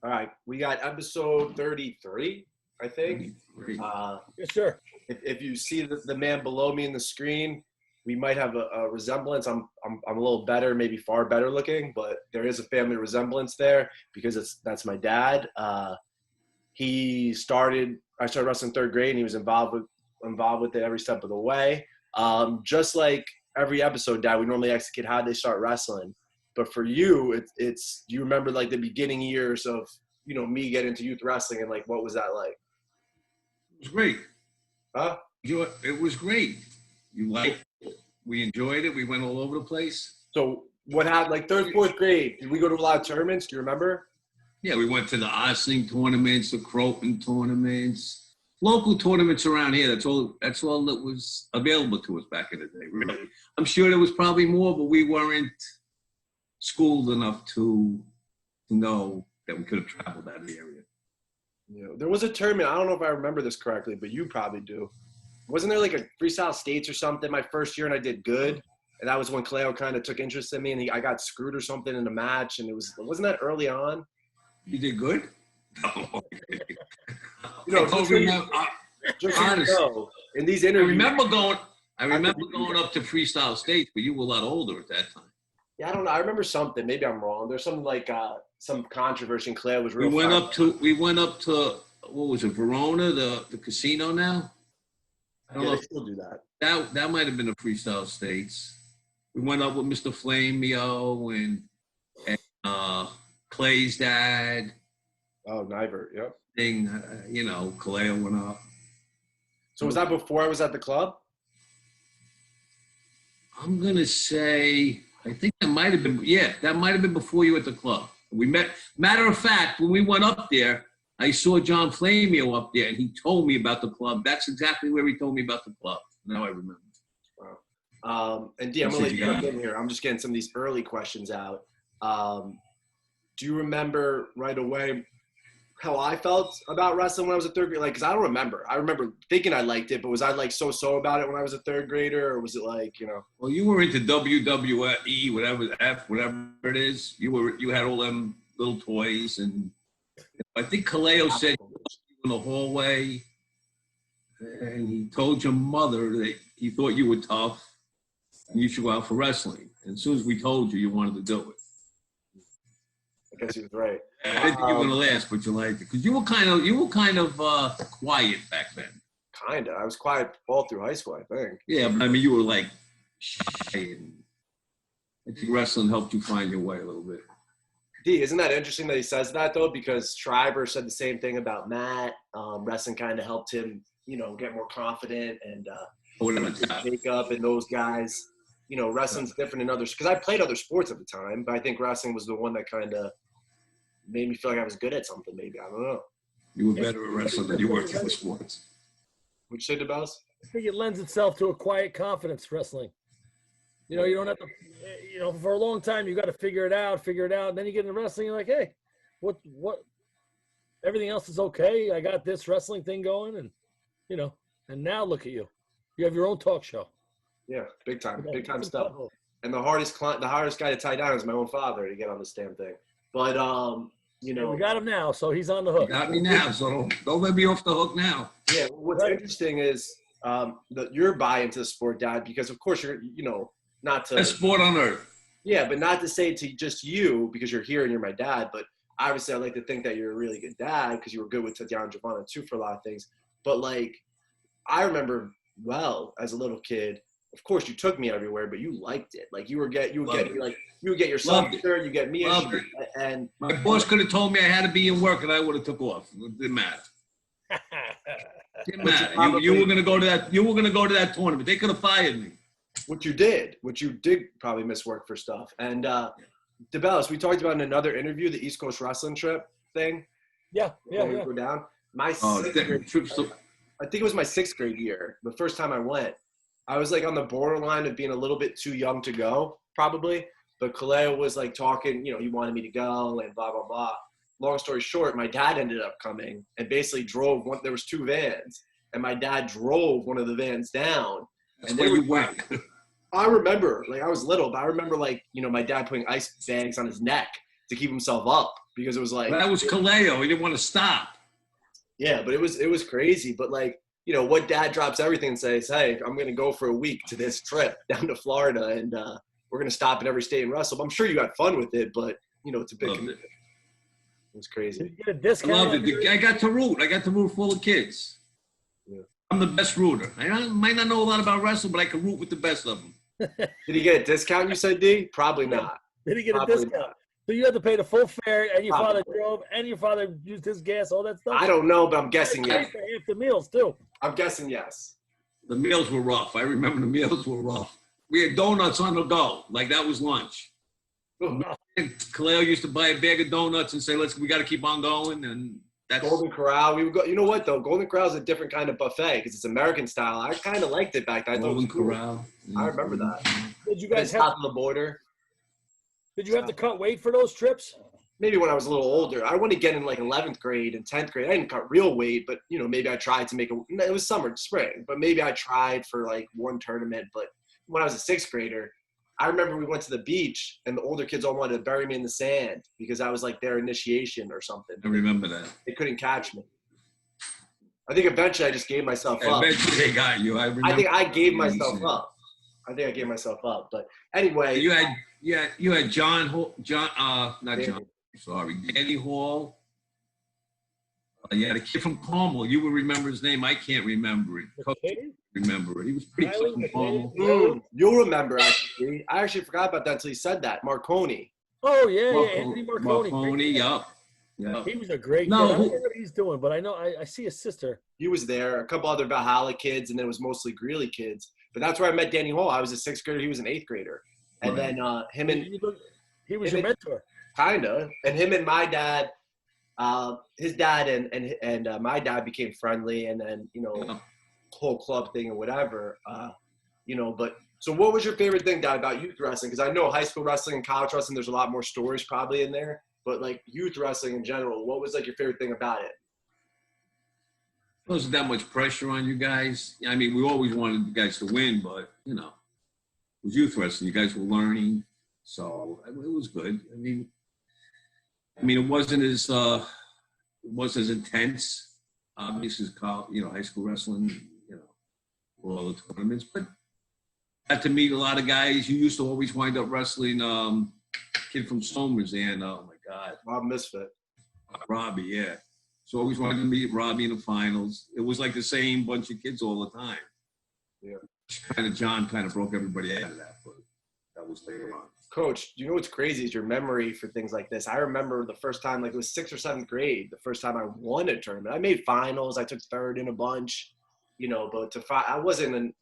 All right, we got episode 33, I think. Great. Yes, sir. If you see the man below me in the screen, we might have a resemblance. I'm a little better, maybe far better looking, but there is a family resemblance there because that's my dad. I started wrestling third grade, and he was involved with it every step of the way. Just like every episode, Dad, we normally ask the kid how they start wrestling. But for you, it's you remember like the beginning years of, me getting into youth wrestling, and like, what was that like? It was great. Huh? It was great. We enjoyed it. We went all over the place. So what happened, like third, fourth grade, did we go to a lot of tournaments? Do you remember? Yeah, we went to the Ossining tournaments, the Croton tournaments, local tournaments around here. That's all that was available to us back in the day, really. I'm sure there was probably more, but we weren't schooled enough to know that we could have traveled that area. Yeah, there was a tournament. I don't know if I remember this correctly, but you probably do. Wasn't there like a freestyle states or something my first year, and I did good? And that was when Kaleo kind of took interest in me, and I got screwed or something in a match, and wasn't that early on? You did good? No. In these interviews, I remember going up to freestyle states, but you were a lot older at that time. Yeah, I don't know. I remember something. Maybe I'm wrong. There's some like some controversy, and Claire was real. We went up to what was it, Verona, the casino now? I don't know. They still do that. That might have been the freestyle states. We went up with Mr. Flamio and Clay's dad. Oh, Nivert, yep. Kaleo went up. So was that before I was at the club? I'm gonna say, I think that might have been before you at the club. We met. Matter of fact, when we went up there, I saw John Flamio up there, and he told me about the club. That's exactly where he told me about the club. Now I remember. Wow. And D, I'm gonna let you jump in here. I'm just getting some of these early questions out. Do you remember right away how I felt about wrestling when I was a third grader? Like, because I don't remember. I remember thinking I liked it, but was I like so about it when I was a third grader, or was it like, Well, you were into WWE, whatever it is. You had all them little toys, and I think Kaleo said you were in the hallway, and he told your mother that he thought you were tough, and you should go out for wrestling. And as soon as we told you, you wanted to do it. I guess he was right. I didn't think you were gonna last, but you liked it because you were kind of quiet back then. Kinda. I was quiet all through high school, I think. Yeah, but I mean, you were like shy, and I think wrestling helped you find your way a little bit. D, isn't that interesting that he says that though? Because Schreiber said the same thing about Matt. Wrestling kind of helped him, get more confident, and Jacob and those guys. Wrestling's different than others because I played other sports at the time, but I think wrestling was the one that kind of made me feel like I was good at something. Maybe I don't know. You were better at wrestling than you were at other sports. Would you say, DeBells? I think it lends itself to a quiet confidence, wrestling. You don't have to, for a long time, you got to figure it out. And then you get into wrestling, you're like, hey, what, everything else is okay. I got this wrestling thing going, and, and now look at you. You have your own talk show. Yeah, big time stuff. And the hardest guy to tie down is my own father to get on this damn thing. But, we got him now, so he's on the hook. You got me now, so don't let me off the hook now. Yeah, what's interesting is your buy into the sport, Dad, because, of course, you're, not to – best sport on earth. Yeah, but not to say to just you because you're here and you're my dad, but obviously I like to think that you're a really good dad because you were good with Tatiana and Giovanna, too, for a lot of things. But, like, I remember well as a little kid, of course, you took me everywhere, but you liked it. Like you would get your son shirt, you get me a shirt, and my boss could have told me I had to be in work, and I would have took off. It didn't matter. Didn't matter. You were gonna go to that. You were gonna go to that tournament. They could have fired me. Which you did probably miss work for stuff. And DeBellis, we talked about in another interview the East Coast wrestling trip thing. Yeah. Go down. I think it was my 6th grade year. The first time I went. I was like on the borderline of being a little bit too young to go, probably. But Kaleo was like talking, he wanted me to go and blah, blah, blah. Long story short, my dad ended up coming and basically drove one. There was 2 vans, and my dad drove one of the vans down. That's where you went. I remember, like I was little, but I remember like, my dad putting ice bags on his neck to keep himself up because it was like That was Kaleo. He didn't want to stop. yeah, but it was crazy. But like, you know, what dad drops everything and says, hey, I'm going to go for a week to this trip down to Florida, and we're going to stop in every state and wrestle. I'm sure you had fun with it, but, you know, it's a big commitment. It was crazy. Did you get a discount? I loved it. I got to root. I got to root full of kids. Yeah. I'm the best rooter. I might not know a lot about wrestling, but I can root with the best of them. Did he get a discount, you said, D? Probably not. Did he get Probably a discount? not. So you had to pay the full fare, and your Probably. father drove, and your father used his gas, all that stuff? I don't know, but I'm guessing yes. Half the meals, too. I'm guessing yes. The meals were rough. I remember the meals were rough. We had donuts on the go. Like that was lunch. Kaleo used to buy a bag of donuts and say, we got to keep on going. And that's Golden Corral. We would go. You know what, though? Golden Corral is a different kind of buffet because it's American style. I kind of liked it back then. I thought it was Golden cool. Corral. I remember that. Did you guys South of the border. Did you have to cut weight for those trips? Maybe when I was a little older. I want to get in like 11th grade and 10th grade. I didn't cut real weight, but, you know, maybe I tried to make it was summer, spring, but maybe I tried for like one tournament. But when I was a sixth grader, I remember we went to the beach and the older kids all wanted to bury me in the sand because I was like their initiation or something. I remember that. They couldn't catch me. I think eventually I just gave myself up. Eventually they got you. I think I gave myself up. But anyway. You had Danny Hall. You had a kid from Carmel. You would remember his name. I can't remember it. Remember it. He was pretty close from Carmel. You'll remember, actually. I actually forgot about that until he said that. Marconi. Oh, yeah. Anthony Marconi. Marconi, yep. He was a great kid. I don't know what he's doing, but I know I see his sister. He was there. A couple other Valhalla kids, and then it was mostly Greeley kids. But that's where I met Danny Hall. I was a sixth grader. He was an eighth grader. And then him and he was your mentor. Kinda. And him and my dad, his dad and my dad became friendly, and then, you know, whole club thing or whatever. You know, but so what was your favorite thing, Dad, about youth wrestling? Because I know high school wrestling and college wrestling, there's a lot more stories probably in there. But like youth wrestling in general, what was like your favorite thing about it? There wasn't that much pressure on you guys. I mean, we always wanted you guys to win, but, you know, it was youth wrestling. You guys were learning, so it was good. I mean, it wasn't as intense. This is high school wrestling. You know, all the tournaments, but got to meet a lot of guys. You used to always wind up wrestling. Kid from Somers, and oh my God, Rob Misfit. Robbie, yeah. So always wanted to meet Robbie in the finals. It was like the same bunch of kids all the time. Yeah. John kind of broke everybody out of that, but that was later on. Coach, you know what's crazy is your memory for things like this. I remember the first time, like it was 6th or 7th grade, the first time I won a tournament. I made finals. I took third in a bunch, you know, but I wasn't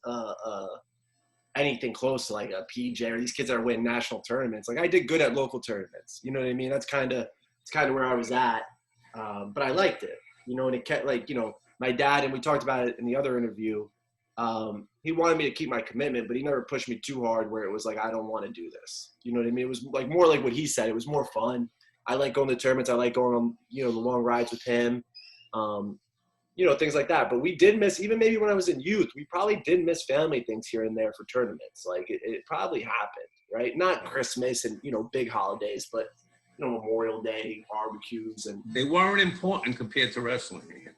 anything close to like a PJ or these kids that are winning national tournaments. Like I did good at local tournaments. You know what I mean? It's kind of where I was at. But I liked it, you know, and it kept like, you know, my dad, and we talked about it in the other interview. He wanted me to keep my commitment, but he never pushed me too hard where it was like, I don't want to do this. You know what I mean? It was like more like what he said. It was more fun. I like going to tournaments. I like going on, you know, the long rides with him, you know, things like that. But we did miss, even maybe when I was in youth, we probably did miss family things here and there for tournaments. Like it probably happened, right? Not Christmas and, you know, big holidays, but, you know, Memorial Day, barbecues. And they weren't important compared to wrestling.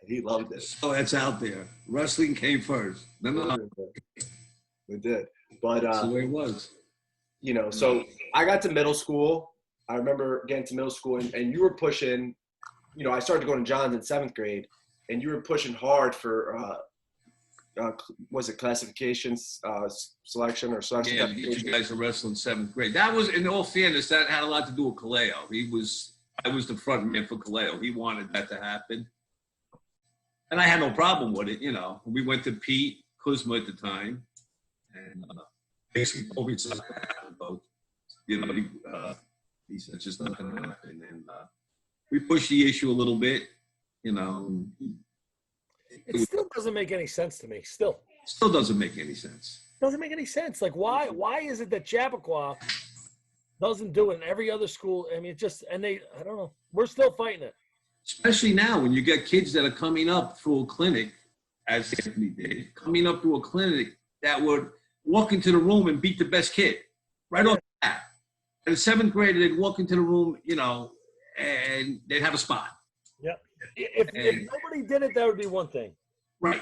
He loved it. So that's out there. Wrestling came first. No. It did. But that's the way it was. You know, so I got to middle school. I remember getting to middle school and you were pushing, you know, I started going to John's in 7th grade, and you were pushing hard for was it classifications, selection or selection? Yeah, you guys are wrestling 7th grade. That was, in all fairness, that had a lot to do with Kaleo. I was the front man for Kaleo. He wanted that to happen. And I had no problem with it, you know. We went to Pete Kuzma at the time, and basically told me it's not going to happen, but, you know, he said it's just not going to happen. And we pushed the issue a little bit, you know. It still doesn't make any sense to me. Still doesn't make any sense. Doesn't make any sense. Like, why is it that Chappaqua doesn't do it in every other school? I mean, I don't know. We're still fighting it. Especially now when you get kids that are coming up through a clinic, as Anthony did, coming up through a clinic that would walk into the room and beat the best kid right off the bat. And the 7th grader, they'd walk into the room, you know, and they'd have a spot. Yep. If nobody did it, that would be one thing. Right.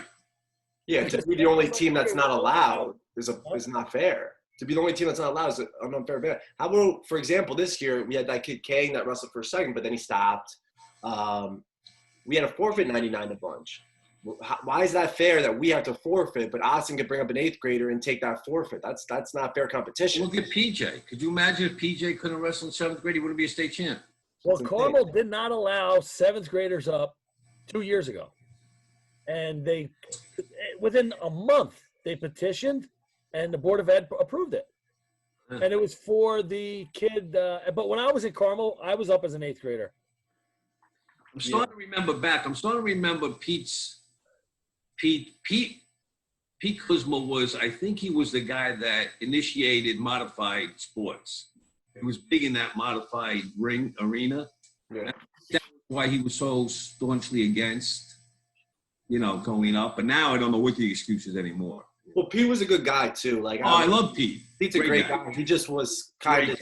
Yeah, to be the only team that's not allowed is not fair. To be the only team that's not allowed is an unfair advantage. How about, for example, this year we had that kid Kang that wrestled for a second, but then he stopped. We had a forfeit 99 a bunch. Why is that fair that we have to forfeit, but Austin could bring up an 8th grader and take that forfeit? That's not fair competition. Look at PJ. Could you imagine if PJ couldn't wrestle in 7th grade? He wouldn't be a state champ. Well, Carmel did not allow 7th graders up 2 years ago. And they, within a month, they petitioned and the Board of Ed approved it. And it was for the kid. But when I was in Carmel, I was up as an 8th grader. I'm starting to remember back. I'm starting to remember Pete Kuzma was, I think he was the guy that initiated modified sports. He was big in that modified ring arena. Yeah. That's why he was so staunchly against, you know, going up. But now I don't know what the excuse is anymore. Well, Pete was a good guy too. Like, I love Pete. Pete's a great guy. He just was kind of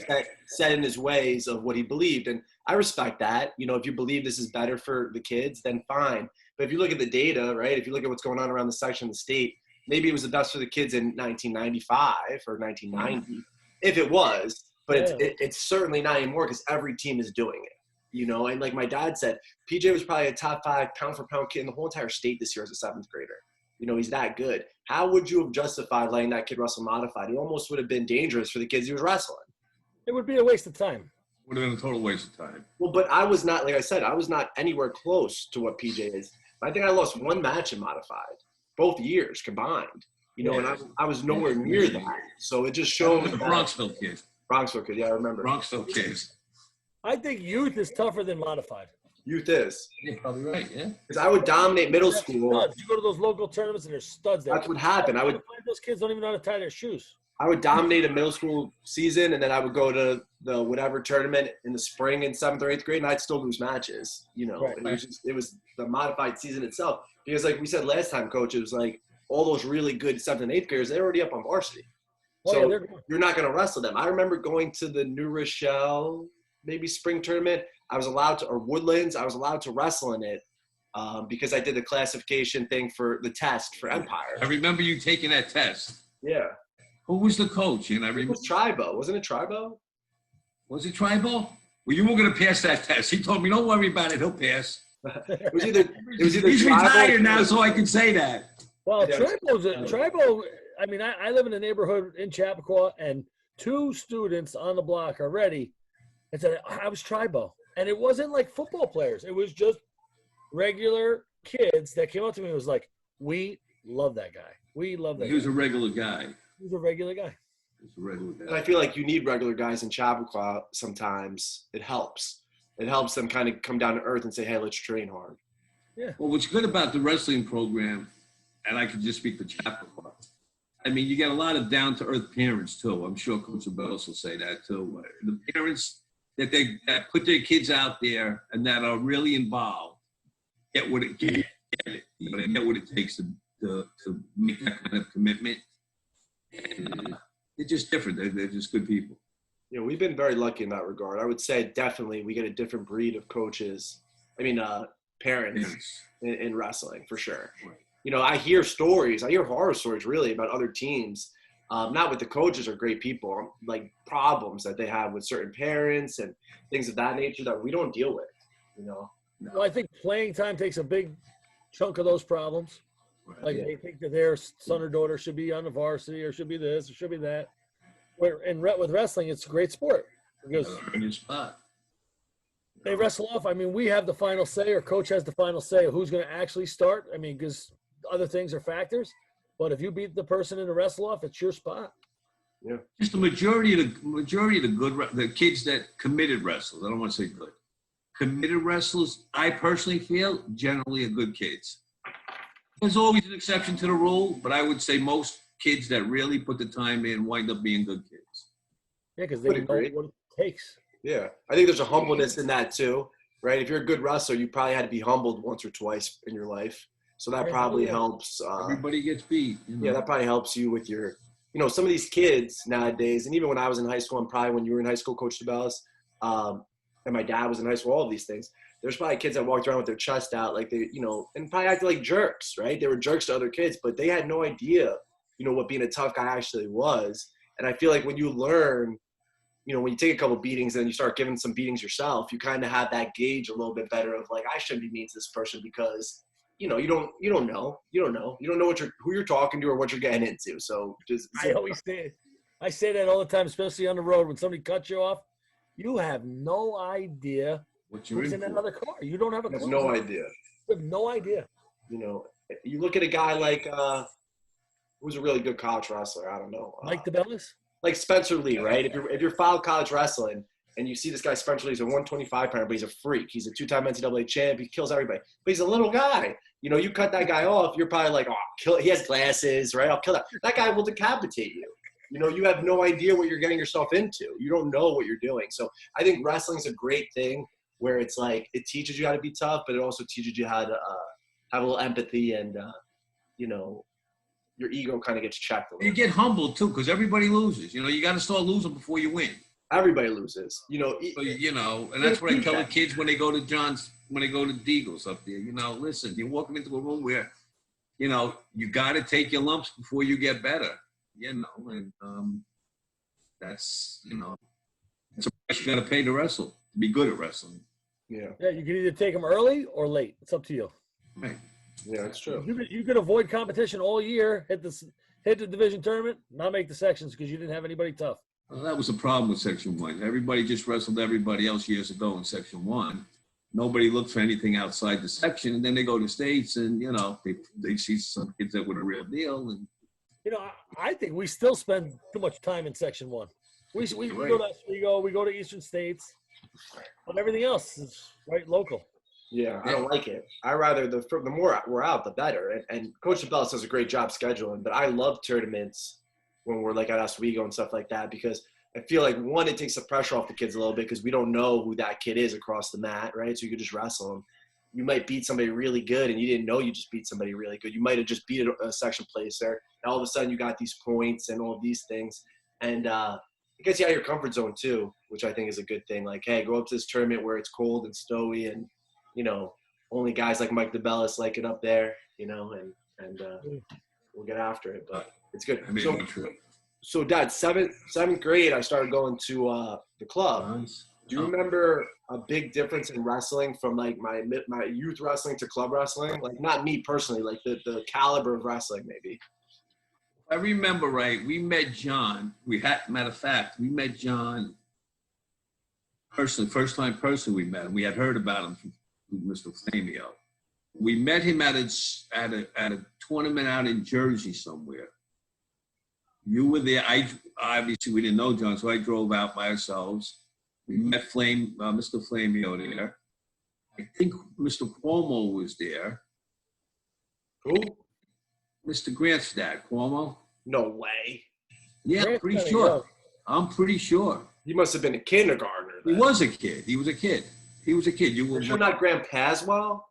set in his ways of what he believed, and I respect that. You know, if you believe this is better for the kids, then fine. But if you look at the data, right? If you look at what's going on around the section of the state, maybe it was the best for the kids in 1995 or 1990, if it was. But it's certainly not anymore because every team is doing it. You know, and like my dad said, PJ was probably a top 5 pound-for-pound kid in the whole entire state this year as a 7th grader. You know, he's that good. How would you have justified letting that kid wrestle modified? It almost would have been dangerous for the kids he was wrestling. It would be a waste of time. Would have been a total waste of time. Well, but I was not, like I said, I was not anywhere close to what PJ is. I think I lost 1 match in modified, both years combined. You know, and I was nowhere near that. So it just shows. The Bronxville kid. Bronxville kid, yeah, I remember. Bronxville kids. I think youth is tougher than modified. Youth is. You're probably right, yeah. Because I would dominate middle school. Studs. You go to those local tournaments and there's studs there. That's what happened. Those kids don't even know how to tie their shoes. I would dominate a middle school season, and then I would go to the whatever tournament in the spring in 7th or 8th grade, and I'd still lose matches. You know, Right. It was the modified season itself. Because like we said last time, Coach, it was like all those really good 7th and 8th graders, they're already up on varsity. So you're not going to wrestle them. I remember going to the New Rochelle, maybe spring tournament. I was allowed to, or Woodlands, I was allowed to wrestle in it because I did the classification thing for the test for Empire. I remember you taking that test. Yeah. Who was the coach? And I remember. It was Tribo. Wasn't it Tribo? Was it Tribo? Well, you were going to pass that test. He told me, don't worry about it. He'll pass. It was either He's Tribo retired now, so I can say that. Well, Yeah. Tribo, I mean, I live in a neighborhood in Chappaqua, and 2 students on the block already. And said, I was Tribo. And it wasn't like football players. It was just regular kids that came up to me and was like, we love that guy. We love that guy. He was a regular guy. He was a regular guy. He was a regular And guy. I feel like you need regular guys in Chappaqua sometimes. It helps. It helps them kind of come down to earth and say, hey, let's train hard. Yeah. Well, what's good about the wrestling program, and I can just speak for Chappaqua, I mean, you get a lot of down-to-earth parents, too. I'm sure Coach Abellis will say that, too. The parents that put their kids out there and that are really involved get what it gets. You know, they get what it takes to make that kind of commitment. And they're just different. They're just good people. You know, we've been very lucky in that regard. I would say definitely we get a different breed of coaches. I mean, parents in wrestling for sure. Right. You know, I hear horror stories really about other teams, not with the coaches are great people, like problems that they have with certain parents and things of that nature that we don't deal with, you know. Well, I think playing time takes a big chunk of those problems. Right. Like they think that their son or daughter should be on the varsity or should be this or should be that. Where with wrestling, it's a great sport because In your spot. they wrestle off. I mean, we have the final say, or coach has the final say of who's going to actually start. I mean, because other things are factors. But if you beat the person in the wrestle off, it's your spot. Yeah. Just the majority of the kids that committed wrestlers. I don't want to say good. Committed wrestlers, I personally feel, generally are good kids. There's always an exception to the rule, but I would say most kids that really put the time in wind up being good kids. Yeah, because they Would know agree. what it takes. Yeah. I think there's a humbleness in that too, right? If you're a good wrestler, you probably had to be humbled once or twice in your life. So that Right. probably Yeah. helps. Everybody gets beat. You know? Yeah, that probably helps you with your you know, some of these kids nowadays, and even when I was in high school, and probably when you were in high school, Coach DeBellis, and my dad was in high school, all of these things, there's probably kids that walked around with their chest out, like they, you know, and probably acted like jerks, right? They were jerks to other kids, but they had no idea, you know, what being a tough guy actually was. And I feel like when you learn, you know, when you take a couple beatings and you start giving some beatings yourself, you kind of have that gauge a little bit better of like, I shouldn't be mean to this person because, you know, you don't know who you're talking to or what you're getting into. So just, I say that all the time, especially on the road when somebody cuts you off. You have no idea who's in that other car. You don't have a clue. No idea. You have no idea. You know, you look at a guy like who's a really good college wrestler. I don't know. Mike DeBellis? Like Spencer Lee, right? If you're following college wrestling and you see this guy Spencer Lee, he's a 125 pounder, but he's a freak. He's a 2-time NCAA champ. He kills everybody. But he's a little guy. You know, you cut that guy off, you're probably like, oh, he has glasses, right? I'll kill that. That guy will decapitate you. You know, you have no idea what you're getting yourself into. You don't know what you're doing. So I think wrestling's a great thing where it's like it teaches you how to be tough, but it also teaches you how to have a little empathy and, you know, your ego kind of gets checked a little. You get humbled, too, because everybody loses. You know, you got to start losing before you win. Everybody loses. You know, so, you know, and that's what I tell the kids when they go to Deagle's up there. You know, listen, you're walking into a room where, you know, you got to take your lumps before you get better. You know, and that's, you know, it's a price you got to pay to wrestle, to be good at wrestling. Yeah. Yeah, you can either take them early or late. It's up to you. Right. Yeah, that's true. You could avoid competition all year, hit the division tournament, not make the sections because you didn't have anybody tough. Well, that was the problem with Section 1. Everybody just wrestled everybody else years ago in Section 1. Nobody looked for anything outside the section, and then they go to states, and, you know, they see some kids that were the real deal, and you know, I think we still spend too much time in Section 1. We go to Oswego, we go to Eastern States, but everything else is right local. Yeah, I don't like it. I rather the more we're out, the better. And Coach DeBellis does a great job scheduling, but I love tournaments when we're like at Oswego and stuff like that because I feel like one, it takes the pressure off the kids a little bit because we don't know who that kid is across the mat, right? So you could just wrestle them. You might beat somebody really good and you didn't know you just beat somebody really good. You might have just beat a section placer. And all of a sudden you got these points and all of these things. And it gets you out of your comfort zone too, which I think is a good thing. Like, hey, go up to this tournament where it's cold and snowy and, you know, only guys like Mike DeBellis like it up there, you know, and we'll get after it. But it's good. So Dad, seventh grade, I started going to the club. Nice. Do you remember a big difference in wrestling from like my youth wrestling to club wrestling? Like not me personally, like the caliber of wrestling maybe. I remember right. We met John. Matter of fact, we met John personally. First time personally we met him. We had heard about him from Mr. Flamio. We met him at a tournament out in Jersey somewhere. You were there. Obviously we didn't know John, so I drove out by ourselves. We met Mr. Flamio there. I think Mr. Cuomo was there. Who? Mr. Grant's dad, Cuomo. No way. Yeah, I'm pretty sure. I'm pretty sure. He must have been a kindergartner then. He was a kid. He was a kid. You were not Grant Paswell?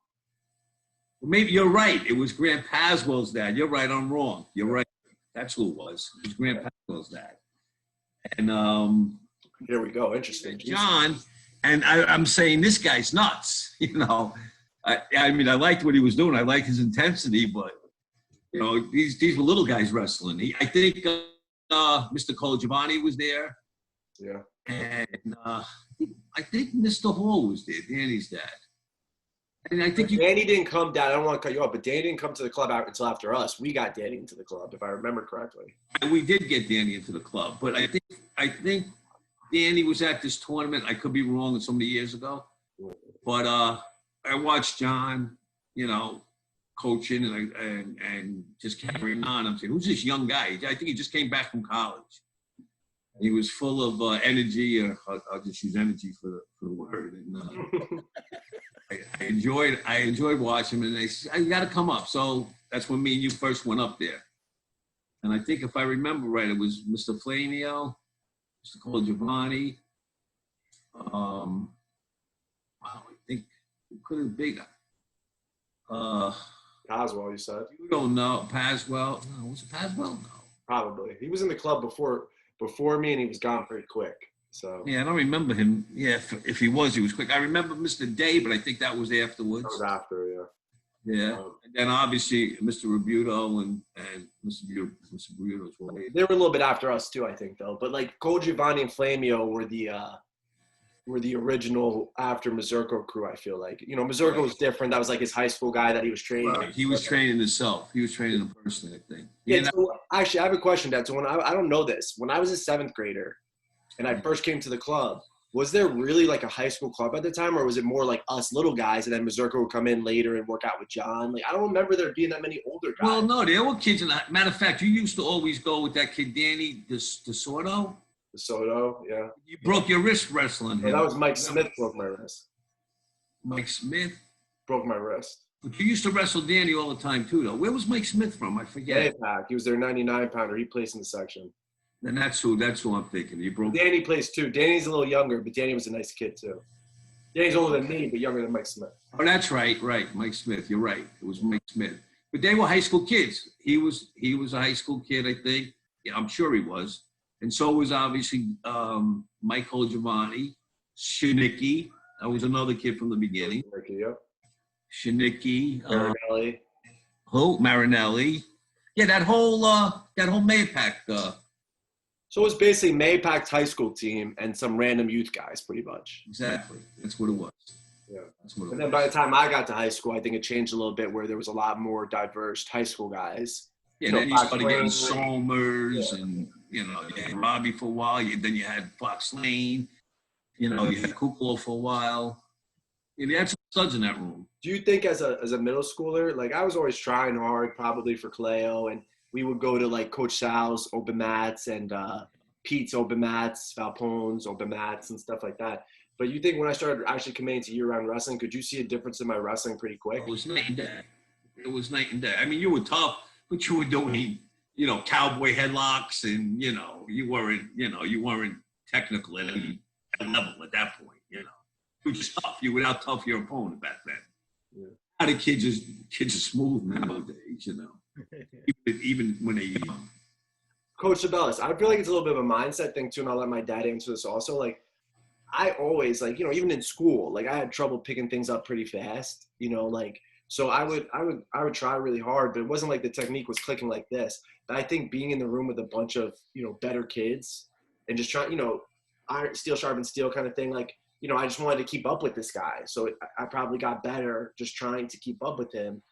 Maybe you're right. It was Grant Paswell's dad. You're right. I'm wrong. You're right. That's who it was. It was Grant Paswell's dad. And here we go. Interesting. John, and I'm saying this guy's nuts. You know, I mean, I liked what he was doing. I liked his intensity, but you know, these were little guys wrestling. I think Mr. Colagiovanni was there. Yeah. And I think Mr. Hall was there, Danny's dad. And I think Danny didn't come down. I don't want to cut you off, but Danny didn't come to the club until after us. We got Danny into the club, if I remember correctly. And we did get Danny into the club, but I think Danny was at this tournament. I could be wrong. It's so many years ago, but I watched John, you know, coaching and just carrying on. I'm saying, who's this young guy? I think he just came back from college. He was full of energy. I'll just use energy for the word. And I enjoyed watching him. And they said, you got to come up. So that's when me and you first went up there. And I think if I remember right, it was Mr. Flamio, Mr. Colagiovanni. I think it could have been Paswell, you said. You don't know Paswell? No, was it Paswell? No. Probably. He was in the club before me, and he was gone pretty quick. So Yeah, I don't remember him. Yeah, if he was quick. I remember Mr. Day, but I think that was afterwards. that was after, yeah. Yeah, and then obviously Mr. Rebuto and Mr. Rebuto's wife. They were a little bit after us too, I think, though. But like Cole Giovanni and Flamio were the original after Mazurko crew. I feel like Mazurko was different. That was like his high school guy that he was training. Right. He was training himself. He was training him personally, I think. Yeah. So actually, I have a question, Dad. So when I don't know this, when I was a 7th grader, and I first came to the club, was there really like a high school club at the time, or was it more like us little guys, and then Mazurka would come in later and work out with John? Like I don't remember there being that many older guys. Well, no, there were kids. Matter of fact, you used to always go with that kid Danny DeSoto. DeSoto, yeah. You broke your wrist wrestling. Yeah, that was Mike Smith broke my wrist. Mike Smith broke my wrist. But you used to wrestle Danny all the time too, though. Where was Mike Smith from? I forget. He was their 99-pounder. He placed in the section. And that's who I'm thinking. You broke. Danny plays too. Danny's a little younger, but Danny was a nice kid too. Danny's older than me, but younger than Mike Smith. Oh, that's right. Mike Smith. You're right. It was Mike Smith. But they were high school kids. He was a high school kid, I think. Yeah, I'm sure he was. And so was obviously Michael Giovanni, Shinicki. That was another kid from the beginning. Shinicki. Marinelli. Marinelli. Yeah, that whole Maypac. So it was basically Maypac's high school team and some random youth guys, pretty much. Exactly. That's what it was. Yeah. And then by the time I got to high school, I think it changed a little bit where there was a lot more diverse high school guys. Yeah, then you started getting Somers and, you had Robbie for a while. Then you had Fox Lane. You had Kuklo for a while. You had some studs in that room. Do you think as a middle schooler, like I was always trying hard probably for Kaleo, and we would go to like Coach Sal's open mats and Pete's open mats, Falpone's open mats and stuff like that. But you think when I started actually committing to year-round wrestling, could you see a difference in my wrestling pretty quick? It was night and day. It was night and day. I mean, you were tough, but you were doing, cowboy headlocks and, you weren't technical at any level at that point, You were just tough. You would out-tough your opponent back then. Yeah. Now the kids are smooth nowadays, even when they're young. Coach Sabellis, I feel like it's a little bit of a mindset thing too, and I'll let my dad answer this also. Like, I always even in school, like I had trouble picking things up pretty fast, so I would try really hard, but it wasn't like the technique was clicking like this. But I think being in the room with a bunch of, better kids and just trying, steel sharpen steel kind of thing, like, I just wanted to keep up with this guy. So I probably got better just trying to keep up with him.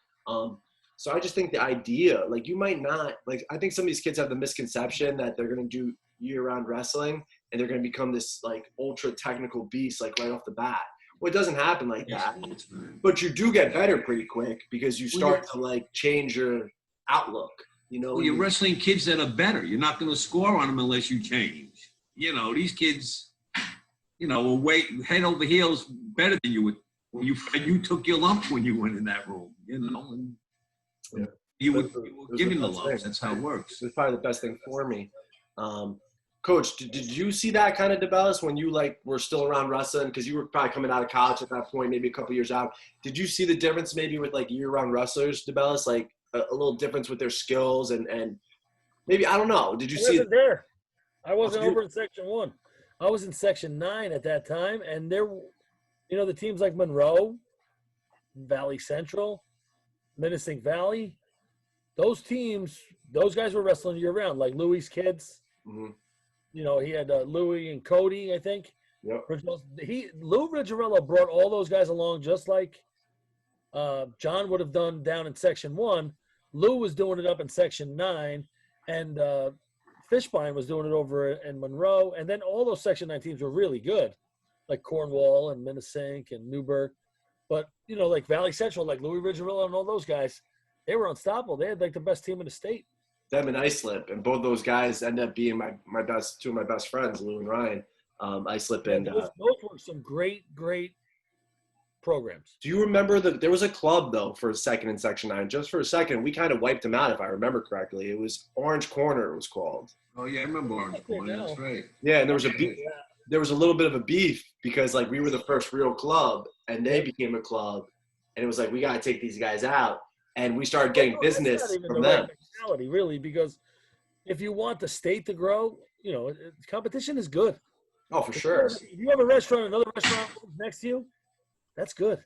So I just think the idea, like you might not, like I think some of these kids have the misconception that they're going to do year-round wrestling and they're going to become this like ultra technical beast like right off the bat. Well, it doesn't happen like that, but you do get better pretty quick because you start to like change your outlook. You're wrestling kids that are better. You're not going to score on them unless you change. These kids, were head over heels better than you would when you took your lump when you went in that room. And you were giving the lumps. That's how it works. It was probably the best thing for me. Coach, did you see that kind of DeBellis when you were still around wrestling? Because you were probably coming out of college at that point, maybe a couple years out. Did you see the difference maybe with year-round wrestlers, DeBellis, like a little difference with their skills and maybe, I don't know. Did you see? I wasn't there. I wasn't over in Section 1. I was in Section 9 at that time, and there, the teams like Monroe, Valley Central, Menacing Valley, those teams, those guys were wrestling year-round, like Louis' kids. Mm-hmm. He had Louis and Cody, I think. Yep. Lou Rizzarello brought all those guys along just like John would have done down in Section 1. Lou was doing it up in Section 9, and Fishbein was doing it over in Monroe. And then all those Section 9 teams were really good, like Cornwall and Minnesink and Newburgh. But, like Valley Central, like Louis Rizzarello and all those guys, they were unstoppable. They had the best team in the state. Them and Islip, and both those guys end up being two of my best friends, Lou and Ryan. Islip and those were some great programs. Do you remember there was a club though for a second in Section 9? Just for a second, we kind of wiped them out if I remember correctly. It was Orange Corner. It was called. Oh yeah, I remember Orange Corner. That's right. Yeah, and there was there was a little bit of a beef because we were the first real club, and they became a club, and it was we got to take these guys out. And we started getting business from them. Really, because, if you want the state to grow, competition is good. Oh, for sure. If you have a restaurant, another restaurant next to you, that's good.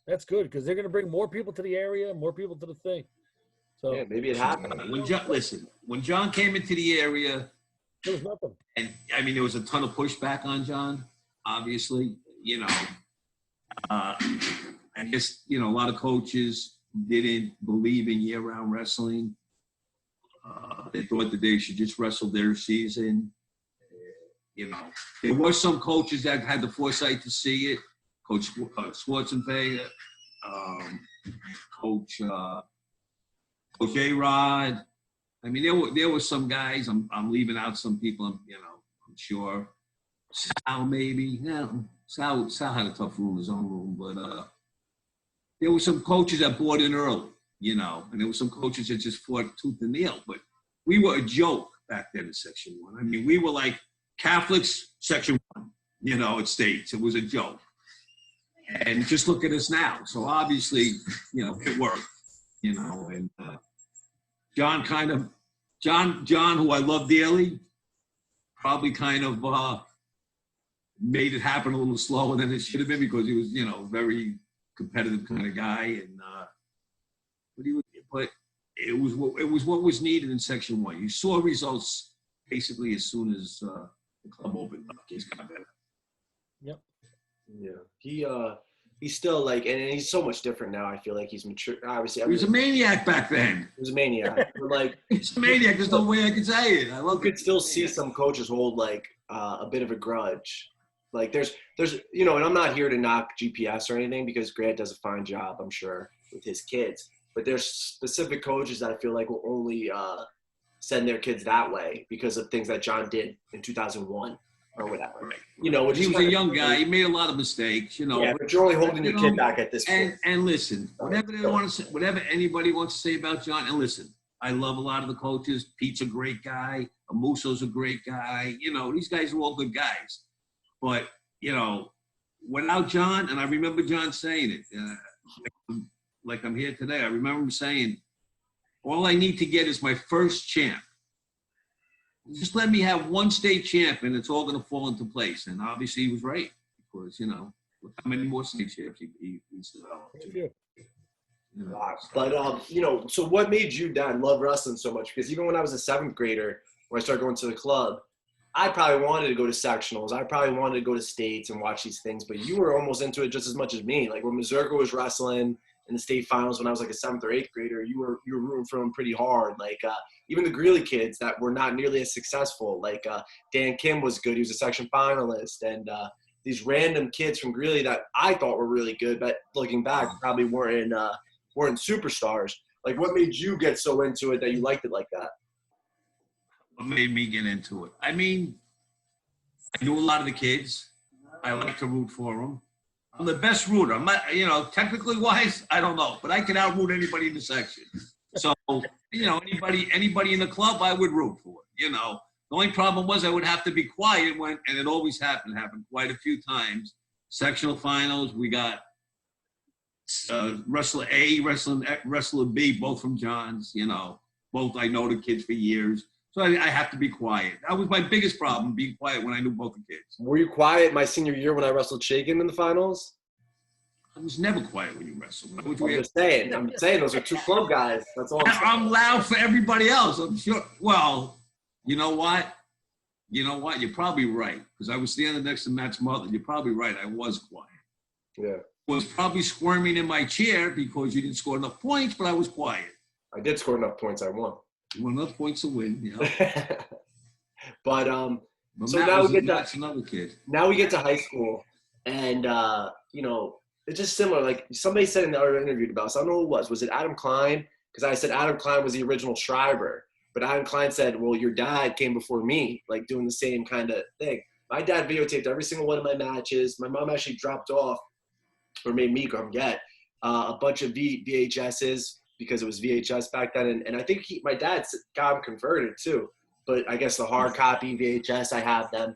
That's good because they're going to bring more people to the area, more people to the thing. So yeah, maybe it happened. When John came into the area, there was nothing. And I mean, there was a ton of pushback on John, obviously, I guess, a lot of coaches didn't believe in year-round wrestling. They thought that they should just wrestle their season. There were some coaches that had the foresight to see it. Coach Schwarzenegger, Coach A-Rod. I mean, there were some guys. I'm leaving out some people. I'm sure. Sal maybe. Yeah, Sal had a tough room in his own room, but there were some coaches that bought in early, and there were some coaches that just fought tooth and nail. But we were a joke back then in Section 1. I mean, we were like Catholics, Section 1, at States. It was a joke. And just look at us now. So obviously, it worked, and John, who I love dearly, probably kind of made it happen a little slower than it should have been because he was, very competitive kind of guy, and but it was what was needed in Section 1. You saw results basically as soon as the club opened up. He's got better. Yep. Yeah, he's still and he's so much different now. I feel like he's mature. Obviously, he was a maniac back then. He was a maniac. He's a maniac. There's no way I could say it. You could still see some coaches hold a bit of a grudge. There's and I'm not here to knock GPS or anything because Grant does a fine job, I'm sure, with his kids. But there's specific coaches that I feel like will only send their kids that way because of things that John did in 2001. Or whatever, Which he was a young guy. He made a lot of mistakes, Yeah, but you're only holding your kid back at this point. And listen, whatever anybody wants to say about John, and listen, I love a lot of the coaches. Pete's a great guy. Amuso's a great guy. These guys are all good guys. But without John, and I remember John saying it, like I'm here today. I remember him saying, "All I need to get is my first champ. Just let me have one state champ and it's all going to fall into place." And obviously he was right because, look how many more state champs he's developed. But, so what made you, Dad, love wrestling so much? Because even when I was a 7th grader, when I started going to the club, I probably wanted to go to sectionals. I probably wanted to go to states and watch these things. But you were almost into it just as much as me. Like when Mazurka was wrestling in the state finals when I was like a 7th or 8th grader, you were rooting for him pretty hard. Even the Greeley kids that were not nearly as successful, Dan Kim was good. He was a section finalist. And these random kids from Greeley that I thought were really good, but looking back, probably weren't superstars. What made you get so into it that you liked it like that? What made me get into it? I mean, I knew a lot of the kids. I like to root for them. I'm the best rooter. I'm not, technically wise, I don't know, but I can out-root anybody in the section. So, anybody in the club, I would root for. The only problem was I would have to be quiet and it always happened quite a few times. Sectional finals, we got wrestler A, wrestler B, both from John's, both I know the kids for years. So I have to be quiet. That was my biggest problem, being quiet when I knew both the kids. Were you quiet my senior year when I wrestled Shagan in the finals? I was never quiet when you wrestled. I'm just saying those are two club guys. That's all I'm loud for everybody else, I'm sure. Well, you know what? You're probably right. Because I was standing next to Matt's mother. You're probably right. I was quiet. Yeah. I was probably squirming in my chair because you didn't score enough points, but I was quiet. I did score enough points. I won. You won enough points to win, But so now another kid. Now we get to high school, and it's just similar. Somebody said in the other interview about us, I don't know who it was. Was it Adam Klein? Because I said Adam Klein was the original Schreiber, but Adam Klein said, "Well, your dad came before me, doing the same kind of thing." My dad videotaped every single one of my matches. My mom actually dropped off, or made me come get a bunch of VHSs. Because it was VHS back then. And I think my dad got them converted too. But I guess the hard copy VHS, I have them.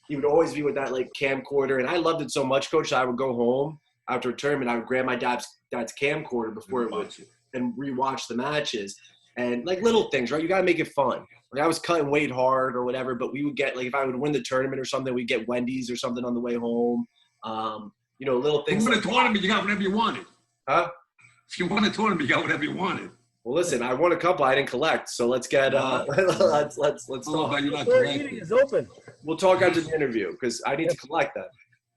He would always be with that camcorder. And I loved it so much, Coach, that I would go home after a tournament. I would grab my dad's camcorder before it would and rewatch the matches. And like little things, right? You got to make it fun. Like I was cutting weight hard or whatever, but we would get like if I would win the tournament or something, we'd get Wendy's or something on the way home. You know, little things. You won like a tournament, you got whatever you wanted. Huh? If you won a tournament, you got whatever you wanted. Well, listen, I won a couple. I didn't collect, so let's get let's I don't know talk. about you not Where collecting. eating is open. We'll talk after the interview because I need to collect that.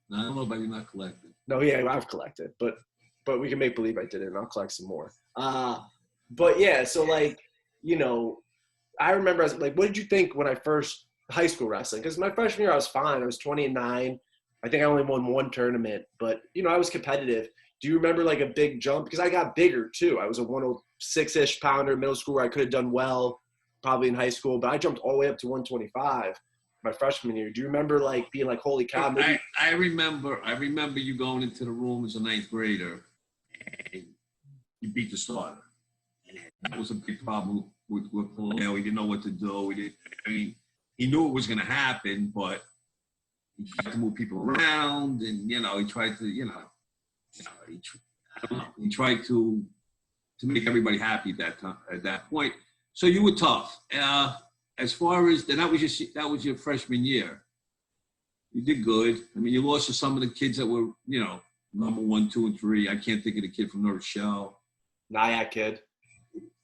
No, I don't know about you not collecting. No, yeah, I've collected, but we can make believe I did it, and I'll collect some more. But yeah, so like, you know, I remember I was like, what did you think when I first high school wrestling? Because my freshman year I was fine. I was 20-9. I think I only won one tournament, but you know, I was competitive. Do you remember like a big jump? Because I got bigger too. I was a 106-ish pounder in middle school where I could have done well probably in high school, but I jumped all the way up to 125 my freshman year. Do you remember like being like, holy cow? Maybe- I remember you going into the room as a ninth grader and you beat the starter. And that was a big problem with Paul. He didn't know what to do. He knew it was going to happen, but he tried to move people around, and he tried to, he tried to make everybody happy at that time. At that point, so you were tough. As far as that was your freshman year. You did good. I mean, you lost to some of the kids that were, number 1, 2, and 3. I can't think of the kid from North Shell. Nyack kid.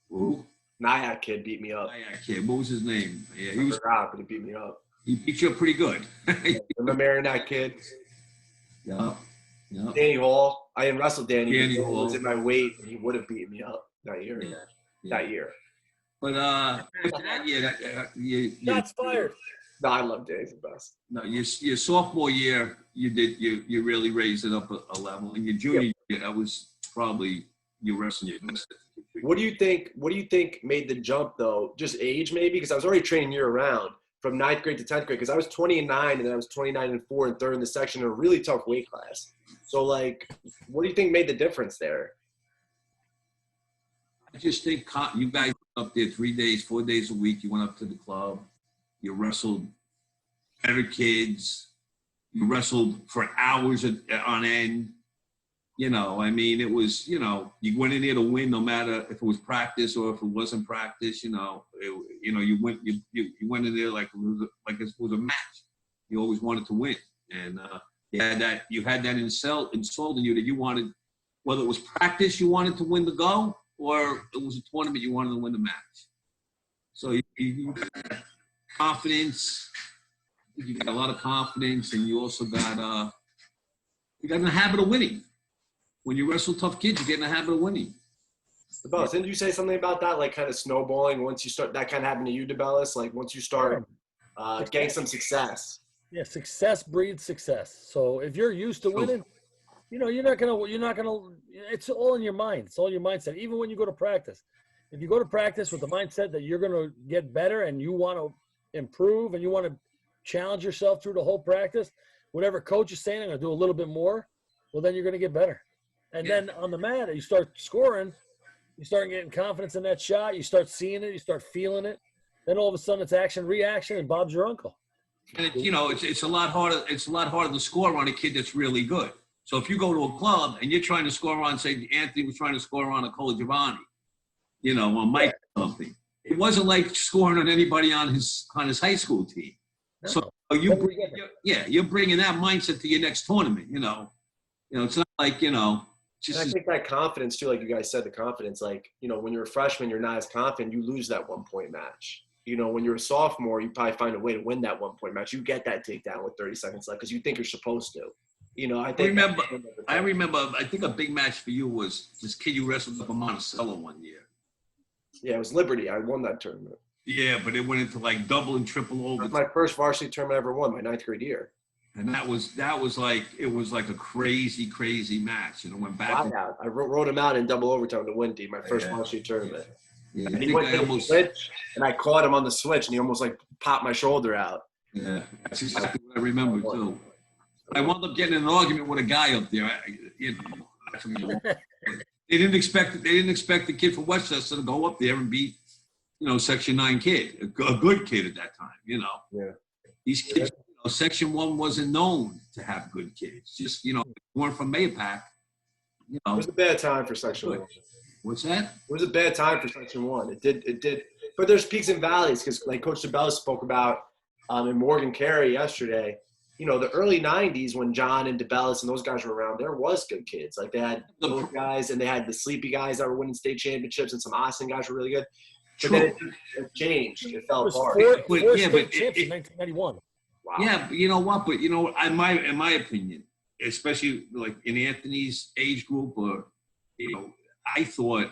Who? Nyack kid beat me up. Nyack kid. What was his name? Yeah, he forgot, but he beat me up. He beat you up pretty good. Remember that kid? Yeah. Danny Hall. I didn't wrestle Danny. Danny He Hall was in my weight, and he would have beaten me up that year. Yeah. That year. But after that year, Shots fired. No, I love Danny's the best. No, your sophomore year, you really raised it up a level. And your junior year, that was probably you wrestling your best. What do you think made the jump though? Just age maybe? Because I was already training year round from 9th grade to 10th grade. Because I was 20-9 and then I was 29-4 and third in the section in a really tough weight class. So like, what do you think made the difference there? I just think you guys went up there 3 days, 4 days a week. You went up to the club. You wrestled better kids. You wrestled for hours on end. I mean, it was, you went in there to win no matter if it was practice or if it wasn't practice, you went in there like it was a match. You always wanted to win. And you had that installed in you that you wanted, whether it was practice you wanted to win the go or it was a tournament you wanted to win the match. So you got confidence. You got a lot of confidence, and you also got in the habit of winning. When you wrestle tough kids, you get in the habit of winning. DeBellis, didn't you say something about that, like kind of snowballing once you start? That kind of happened to you, DeBellis. Like once you start getting some success. Yeah, success breeds success. So if you're used to winning, you're not gonna. It's all in your mind. It's all your mindset. Even when you go to practice, if you go to practice with the mindset that you're gonna get better and you want to improve and you want to challenge yourself through the whole practice, whatever coach is saying, I'm gonna do a little bit more. Well, then you're gonna get better. And then on the mat, you start scoring, you start getting confidence in that shot, you start seeing it, you start feeling it. Then all of a sudden it's action, reaction, and Bob's your uncle. And it's a lot harder. It's a lot harder to score on a kid that's really good. So if you go to a club and you're trying to score on, say, Anthony was trying to score on a Cola Giovanni, on Mike or something. It wasn't like scoring on anybody on his high school team. No. So you're bringing that mindset to your next tournament. It's not like And I think that confidence too, like you guys said, the confidence, like, when you're a freshman, you're not as confident, you lose that 1-point match. When you're a sophomore, you probably find a way to win that 1-point match. You get that takedown with 30 seconds left because you think you're supposed to. I remember, I think a big match for you was this kid you wrestled up in Monticello one year. Yeah, it was Liberty. I won that tournament. Yeah, but it went into like double and triple over. That was my first varsity tournament I ever won, my 9th grade year. And that was like a crazy match. Went back. I wrote him out in double overtime to win my first varsity tournament. Yeah, and he went to the switch, and I caught him on the switch, and he almost like popped my shoulder out. Yeah, that's exactly what I remember too. I wound up getting in an argument with a guy up there. They didn't expect the kid from Westchester to go up there and beat, Section 9 kid, a good kid at that time. Yeah. These kids. Section 1 wasn't known to have good kids. Just, weren't from Mayapack. It was a bad time for Section 1. What's that? It was a bad time for Section 1. It did. But there's peaks and valleys because, like Coach DeBella spoke about in Morgan Carey yesterday, you know, the early 90s when John and DeBellis and those guys were around, there was good kids. Like they had those guys and they had the sleepy guys that were winning state championships and some Austin guys were really good. But then it changed. It fell apart. Four state champs in 1991. Wow. Yeah, but you know what? But you know, in my opinion, especially like in Anthony's age group, or you know, I thought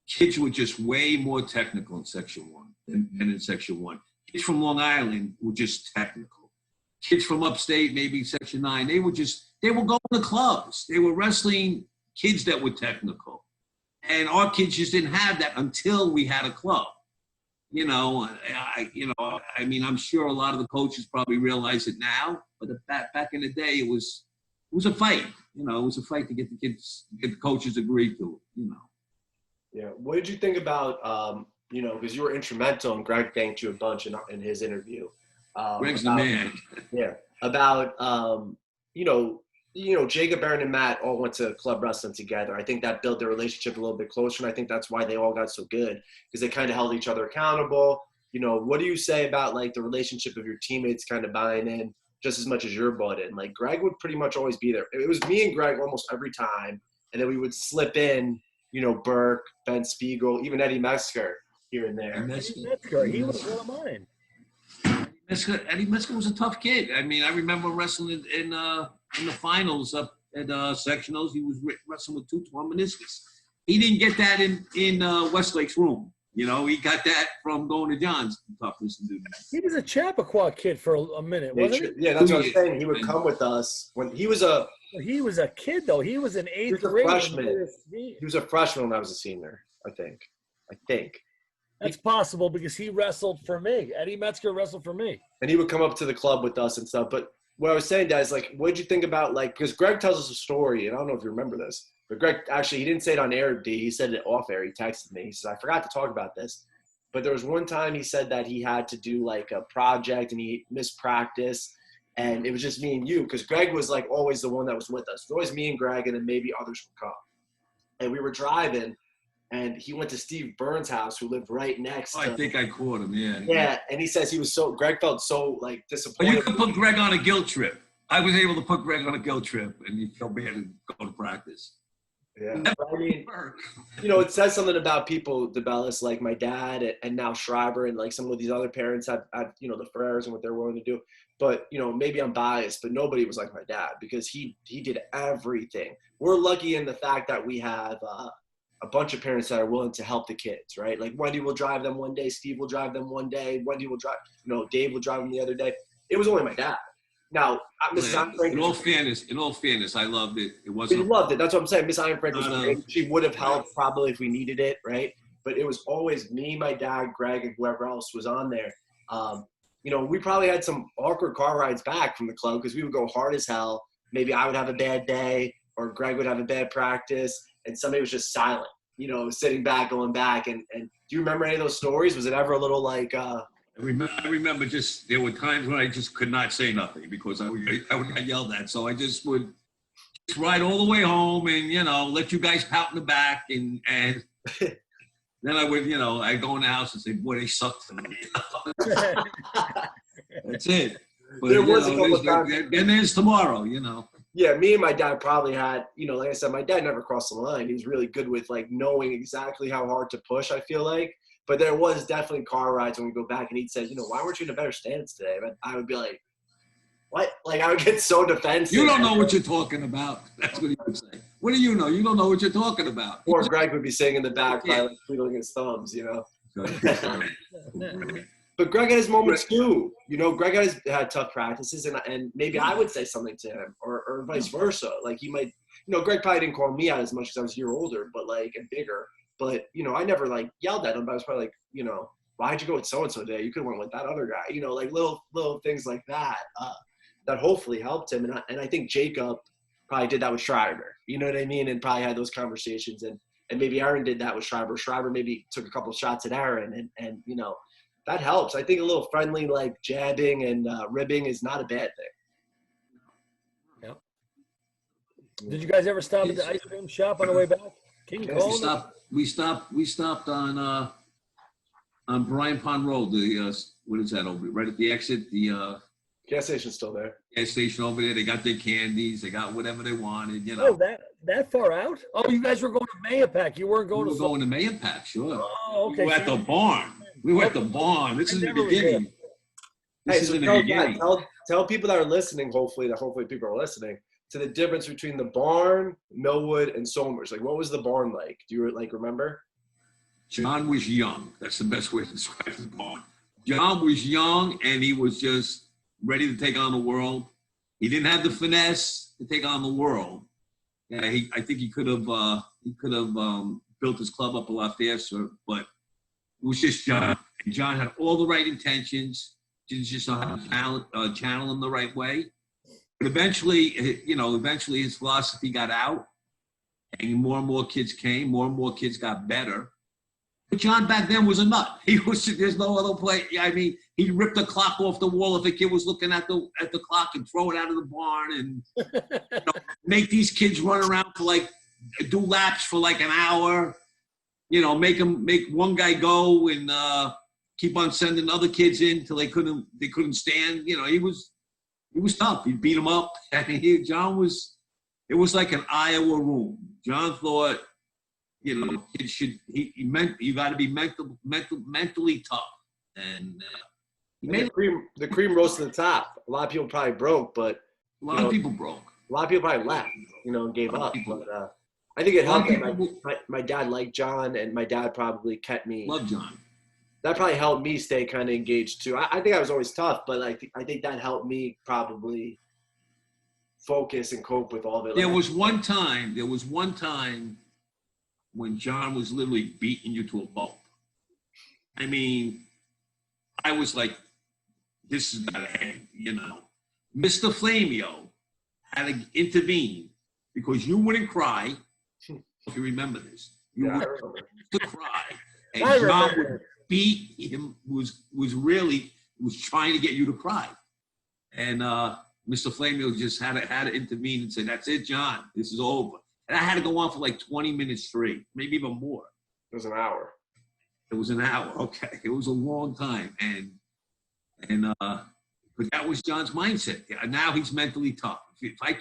kids were just way more technical in Section 1 than in Section 1. Kids from Long Island were just technical. Kids from upstate, maybe Section 9, they were going to clubs. They were wrestling kids that were technical. And our kids just didn't have that until we had a club. You know, I mean, I'm sure a lot of the coaches probably realize it now, but back in the day, it was a fight. You know, it was a fight to get the coaches agreed to it, you know. Yeah. What did you think about, you know, because you were instrumental and Greg thanked you a bunch in his interview. Greg's the man. Yeah. About, you know, Jacob, Aaron, and Matt all went to club wrestling together. I think that built their relationship a little bit closer, and I think that's why they all got so good because they kind of held each other accountable. You know, what do you say about, like, the relationship of your teammates kind of buying in just as much as you're bought in? Like, Greg would pretty much always be there. It was me and Greg almost every time, and then we would slip in, you know, Burke, Ben Spiegel, even Eddie Metzger here and there. Eddie Metzger, he was one of mine. Eddie Metzger was a tough kid. I mean, I remember wrestling in the finals up at sectionals. He was wrestling with two torn meniscus. He didn't get that in Westlake's room. You know, he got that from going to John's. Toughness to do that. He was a Chappaqua kid for a minute, wasn't he? Yeah, that's what I'm saying. He would come with us when he was a. He was a kid though. He was in eighth grade. He was a freshman when I was a senior. I think. That's possible because he wrestled for me. Eddie Metzger wrestled for me. And he would come up to the club with us and stuff. But what I was saying, guys, like, what did you think about, like, because Greg tells us a story, and I don't know if you remember this, but Greg, actually, he didn't say it on air, D. He said it off air. He texted me. He said, I forgot to talk about this. But there was one time he said that he had to do, like, a project, and he missed practice, and it was just me and you, because Greg was, like, always the one that was with us. It was always me and Greg, and then maybe others would come. And we were driving, and he went to Steve Burns' house, who lived right next to. I think I caught him, yeah. Yeah, and he says Greg felt so, like, disappointed. But you could put Greg on a guilt trip. I was able to put Greg on a guilt trip, and he felt bad to go to practice. Yeah. I mean, you know, it says something about people, DeBellis, like my dad and now Schreiber, and, like, some of these other parents have, you know, the Ferrers and what they're willing to do. But, you know, maybe I'm biased, but nobody was like my dad because he did everything. We're lucky in the fact that we have a bunch of parents that are willing to help the kids, right? Like Wendy will drive them one day, Steve will drive them one day, Wendy will drive, you know, Dave will drive them the other day. It was only my dad. Now, Miss Ironfrank. In all fairness, I loved it. It wasn't. We loved it. That's what I'm saying. Miss Ironfrank was great. She would have helped probably if we needed it, right? But it was always me, my dad, Greg, and whoever else was on there. You know, we probably had some awkward car rides back from the club because we would go hard as hell. Maybe I would have a bad day, or Greg would have a bad practice, and somebody was just silent, you know, sitting back, going back. And do you remember any of those stories? Was it ever a little like I remember just there were times when I just could not say nothing because I would get yelled at. So I just would just ride all the way home and, you know, let you guys pout in the back. And then I would, you know, I'd go in the house and say, boy, they suck tonight. That's it. But, there was a couple times. Then there's tomorrow, you know. Yeah, me and my dad probably had, you know, like I said, my dad never crossed the line. He was really good with, like, knowing exactly how hard to push, I feel like. But there was definitely car rides when we go back, and he'd say, you know, why weren't you in a better stance today? But I would be like, what? Like, I would get so defensive. You don't know what you're talking about. That's what he would say. What do you know? You don't know what you're talking about. Or Greg would be sitting in the back, probably, like, twiddling his thumbs, you know. But Greg had his moments too. You know, Greg had tough practices, and maybe I would say something to him, or vice versa. Like, he might, you know, Greg probably didn't call me out as much as I was a year older, but, like, and bigger. But, you know, I never, like, yelled at him, but I was probably like, you know, why'd you go with so-and-so today? You could have went with that other guy. You know, like, little things like that that hopefully helped him. And I think Jacob probably did that with Schreiber. You know what I mean? And probably had those conversations. And maybe Aaron did that with Schreiber. Schreiber maybe took a couple of shots at Aaron, and you know, that helps. I think a little friendly, like, jabbing and ribbing is not a bad thing. Yeah. Did you guys ever stop at the ice cream shop on the way back? King Yes, Cole. We stopped on Bryan Pond Road. The what is that over right at the exit? The gas station's still there. gas station over there. They got their candies. They got whatever they wanted. You Oh, know. that far out? Oh, you guys were going to Mayapack. You weren't We going were to. going to Mayapack, sure. Oh, okay. We were at the barn. We were at the barn. This is the never was beginning. Hey, This so is in the tell, beginning. tell people that are listening, hopefully people are listening, to the difference between the barn, Millwood, and Somers. Like, what was the barn like? Do you remember? John was young. That's the best way to describe the barn. John was young, and he was just ready to take on the world. He didn't have the finesse to take on the world. Yeah, I think he could have built his club up a lot faster, but it was just John. And John had all the right intentions. Didn't just know how to channel him the right way. But eventually his philosophy got out, and more and more kids came. More and more kids got better. But John back then was a nut. There's no other play. I mean, he'd rip the clock off the wall if a kid was looking at the clock and throw it out of the barn and make these kids run around do laps for like an hour. Make one guy go and keep on sending other kids in till they couldn't stand. He was tough. He'd beat them up. I mean, it was like an Iowa room. John thought, you got to be mentally tough. And he made the cream rose to the top. A lot of people probably broke, but a lot of people broke. A lot of people probably left, and gave up. But I think it helped that my dad liked John, and my dad probably kept me. Love John. That probably helped me stay kind of engaged too. I think I was always tough, but I think that helped me probably focus and cope with all the. There was one time when John was literally beating you to a pulp. I mean, I was like, this is not a end, Mr. Flamio had to intervene because you wouldn't cry. If you remember this, you wouldn't cry, and John would beat him. Was trying to get you to cry, and Mr. Flamio just had to intervene and say, "That's it, John. This is over." And I had to go on for like 20 minutes straight, maybe even more. It was an hour. It was an hour. Okay, it was a long time, but that was John's mindset. Now he's mentally tough. If I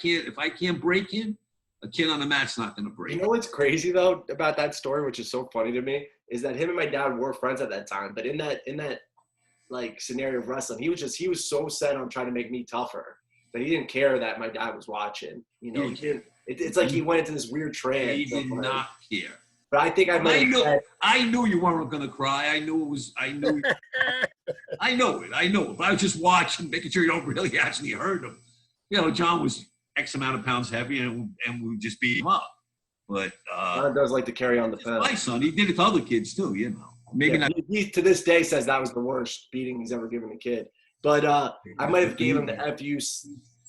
can't break him, a kid on the mat's not going to break. You know what's crazy though about that story, which is so funny to me, is that him and my dad were friends at that time. But in that like scenario of wrestling, he was so set on trying to make me tougher that he didn't care that my dad was watching. It's like he went into this weird trance. He did not care. But I think I knew you weren't going to cry. I knew it was. I knew. I know it. But I was just watching, making sure you don't really actually hurt him. John was X amount of pounds heavy, and we just beat him up. But John does like to carry on the fence. My son, he did it to other kids too. Maybe not. He to this day says that was the worst beating he's ever given a kid. But I might have gave him the FU.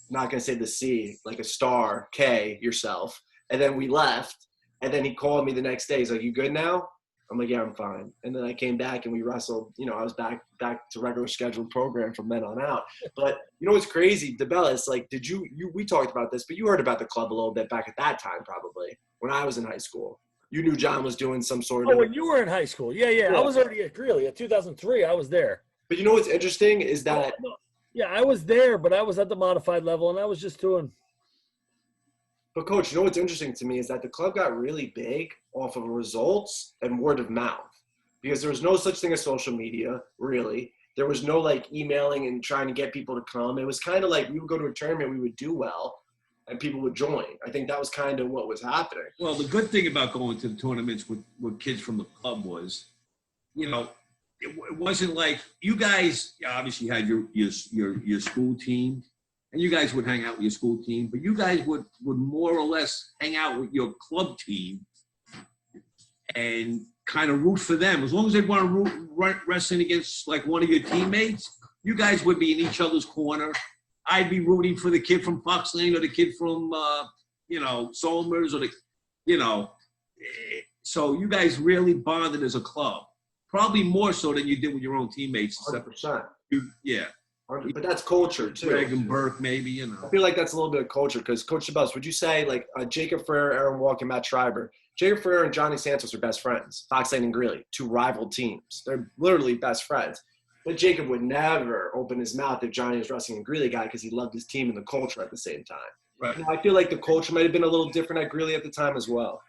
Not gonna say the C, like a star, K, yourself. And then we left, and then he called me the next day. He's like, "You good now?" I'm like, "Yeah, I'm fine." And then I came back and we wrestled. I was back to regular scheduled program from then on out. But what's crazy, DeBellis, like, did you we talked about this, but you heard about the club a little bit back at that time, probably when I was in high school. You knew John was doing some sort of. Oh, when you were in high school, yeah. I was already at Greeley at 2003. I was there. But what's interesting is that. Yeah, I was there, but I was at the modified level, and I was just doing. But, Coach, what's interesting to me is that the club got really big off of results and word of mouth because there was no such thing as social media, really. There was no, emailing and trying to get people to come. It was kind of like we would go to a tournament, we would do well, and people would join. I think that was kind of what was happening. Well, the good thing about going to the tournaments with kids from the club was, it wasn't like you guys obviously had your school team, and you guys would hang out with your school team, but you guys would more or less hang out with your club team and kind of root for them. As long as they want to wrestling against one of your teammates, you guys would be in each other's corner. I'd be rooting for the kid from Fox Lane or the kid from Solmers or so you guys really bonded as a club. Probably more so than you did with your own teammates. 100%. Yeah. But that's culture too. Greg and Burke, maybe, you I know. feel like that's a little bit of culture because Coach Shabazz, would you say like Jacob Ferrer, Aaron Walker, Matt Schreiber, Jacob Ferrer and Johnny Santos are best friends, Fox Lane and Greeley, two rival teams. They're literally best friends. But Jacob would never open his mouth if Johnny was wrestling a Greeley guy because he loved his team and the culture at the same time. Right. You know, I feel like the culture might have been a little different at Greeley at the time as well.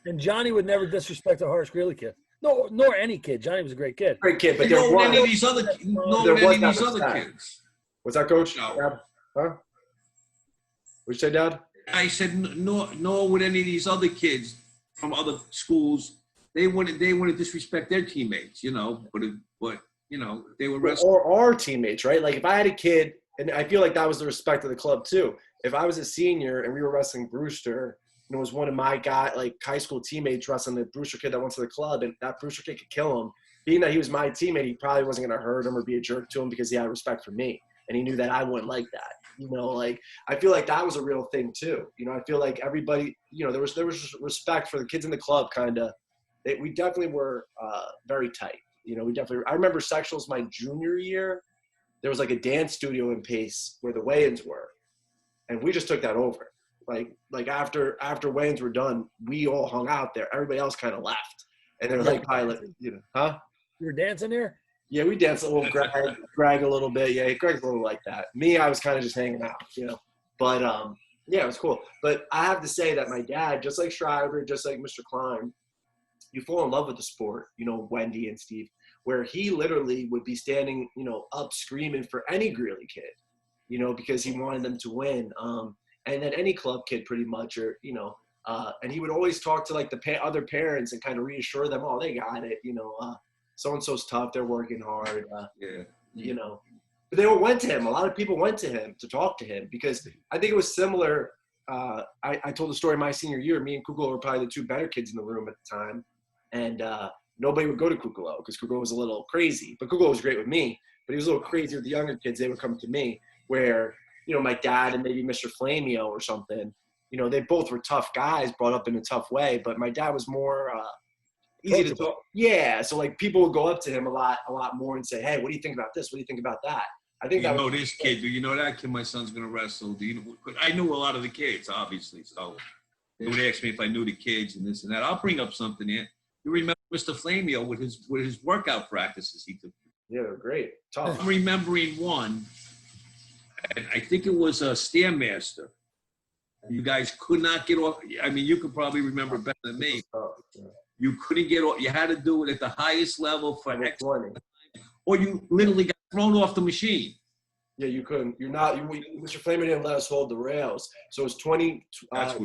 And Johnny would never disrespect a Horace Greeley kid. No, nor any kid. Johnny was a great kid. Great kid, but Nor there with any of was. these other, nor There with any was of these that other respect. kids. Was that Coach? No. Dad? Huh? What'd you say, Dad? I said nor with any of these other kids from other schools. They wouldn't disrespect their teammates, you know. But you know, they were wrestling. Or our teammates, right? Like if I had a kid, and I feel like that was the respect of the club too. If I was a senior and we were wrestling Brewster, and it was one of my high school teammates wrestling the Brewster kid that went to the club, and that Brewster kid could kill him. Being that he was my teammate, he probably wasn't going to hurt him or be a jerk to him because he had respect for me, and he knew that I wouldn't like that. You know, like I feel like that was a real thing too. You know, I feel like everybody, you know, there was respect for the kids in the club. We definitely were very tight. You know, I remember sectionals my junior year. There was like a dance studio in Pace where the weigh-ins were, and we just took that over. Like after weigh-ins were done, we all hung out there. Everybody else kind of left, and they were like, pilot, you know, huh? You were dancing there? Yeah, we danced a little, Greg a little bit. Yeah, Greg's a little like that. Me, I was kind of just hanging out, you know. But, yeah, it was cool. But I have to say that my dad, just like Schreiber, just like Mr. Klein, you fall in love with the sport, you know, Wendy and Steve, where he literally would be standing, you know, up screaming for any Greeley kid, you know, because he wanted them to win. And then any club kid pretty much, or, you know, and he would always talk to like the other parents and kind of reassure them, oh, they got it, you know, so-and-so's tough, they're working hard, Yeah. you know. But they all went to him. A lot of people went to him to talk to him because I think it was similar. I told the story my senior year. Me and Kukalo were probably the two better kids in the room at the time. And nobody would go to Kukalo because Kukalo was a little crazy. But Kukalo was great with me. But he was a little crazy with the younger kids. They would come to me where, you know, my dad and maybe Mr. Flamio or something, you know, they both were tough guys, brought up in a tough way. But my dad was more easy to talk. Yeah, so like people would go up to him a lot more and say, "Hey, what do you think about this? What do you think about that?" I think you know this kid. Do you know that kid? My son's gonna wrestle. Do you know? I knew a lot of the kids, obviously. So they would ask me if I knew the kids and this and that. I'll bring up something here. You remember Mr. Flamio with his workout practices he took? Yeah, they're great. Tough. I'm remembering one, and I think it was a Stairmaster. You guys could not get off. I mean, you could probably remember better than me. You couldn't get off. You had to do it at the highest level for X, or you literally got thrown off the machine. Yeah, you couldn't. Mr. Flamer didn't let us hold the rails. So it was 20.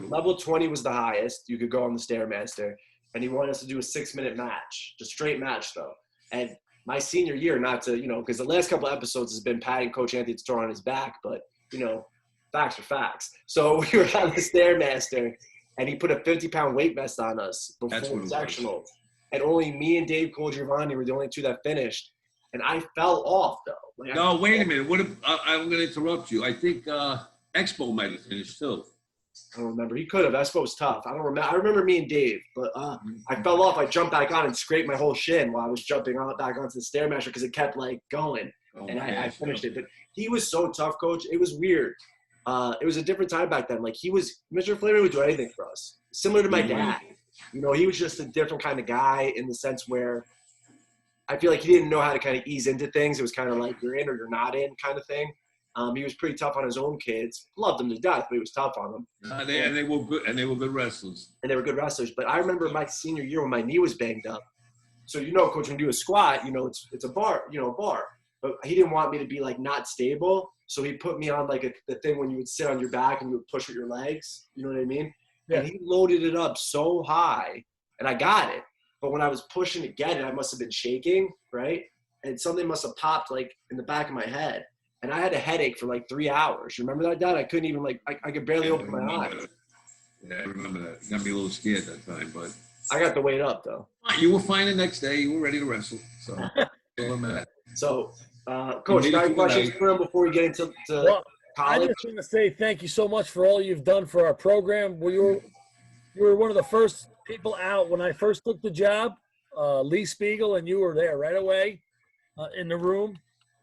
Level 20 was the highest. You could go on the Stairmaster. And he wanted us to do a 6-minute match, just straight match, though. And my senior year, not to, you know, because the last couple of episodes has been patting Coach Anthony Tortora on his back, but, you know, facts are facts. So we were on the Stairmaster, and he put a 50-pound weight vest on us before sectionals. And only me and Dave Giovanni were the only two that finished. And I fell off, though. Like, no, wait a minute. I'm going to interrupt you. I think Expo might have finished, too. I don't remember. He could have. Expo was tough. I don't remember. I remember me and Dave, but I fell off. I jumped back on and scraped my whole shin while I was jumping back onto the Stairmaster because it kept, like, going. And I finished it. But he was so tough, Coach. It was weird. It was a different time back then. Like, Mr. Flamer would do anything for us. Similar to my dad. You know, he was just a different kind of guy in the sense where I feel like he didn't know how to kind of ease into things. It was kind of like you're in or you're not in kind of thing. He was pretty tough on his own kids. Loved them to death, but he was tough on them. They were good. And they were good wrestlers. And they were good wrestlers. But I remember my senior year when my knee was banged up. So, you know, Coach, when you do a squat, you know, it's a bar, you know, a bar. But he didn't want me to be, like, not stable. So he put me on, like, the thing when you would sit on your back and you would push with your legs. You know what I mean? Yeah. And he loaded it up so high, and I got it. But when I was pushing to get it, I must have been shaking, right? And something must have popped, like, in the back of my head. And I had a headache for, like, 3 hours. You remember that, Dad? I couldn't even, like, I could barely open my eyes. Yeah, I remember that. You got me a little scared that time, but I got the weight up, though. You were fine the next day. You were ready to wrestle. So, Coach, got any questions for him before we get into college? I just want to say thank you so much for all you've done for our program. You were one of the first people out when I first took the job. Lee Spiegel and you were there right away in the room.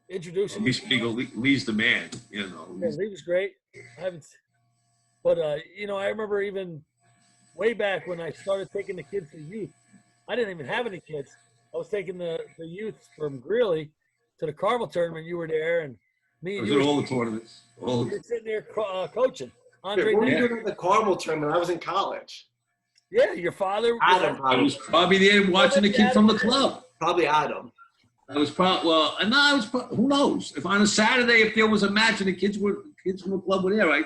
introducing Lee you. Spiegel, Lee's the man, you know. Yeah, Lee was great. I haven't, but you know, I remember even way back when I started taking the kids to youth. I didn't even have any kids. I was taking the youth from Greeley to the Carmel tournament. You were there, and me I and was you at were, all the tournaments. All you were sitting there coaching. Andre, What were you Yeah. doing at the Carmel tournament? I was in college. yeah, your father was Adam, I was probably there watching the kid from the club. probably Adam. I was probably and I was who knows if on a Saturday if there was a match and the kids from the club were there, I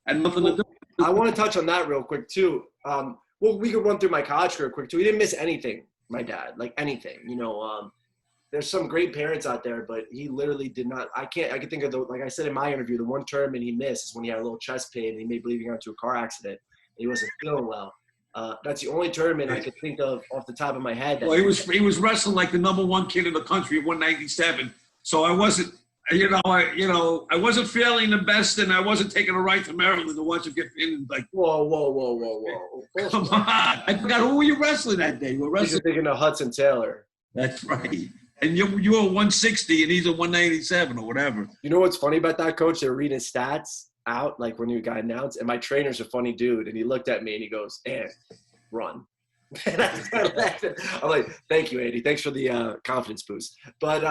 had nothing to do. I want to touch on that real quick too. Well, we could run through my college career quick too. He didn't miss anything, my dad, like anything. You know, there's some great parents out there, but he literally did not. I can think of like I said in my interview, the one tournament he missed is when he had a little chest pain and he made believe he got into a car accident. And he wasn't feeling well. That's the only tournament I could think of off the top of my head. Well, he was wrestling like the #1 kid in the country at 197. So I wasn't, I wasn't feeling the best, and I wasn't taking a ride to Maryland to watch him get in. Like, Whoa. come on! I forgot who were you wrestling that day. You were You're wrestling. thinking of Hudson Taylor. That's right. And you were 160, and he's a 197 or whatever. You know what's funny about that, coach? They're reading stats out, like when you got announced, and my trainer's a funny dude, and he looked at me and he goes, "And run." And I'm like, "Thank you, Andy. Thanks for the confidence boost." But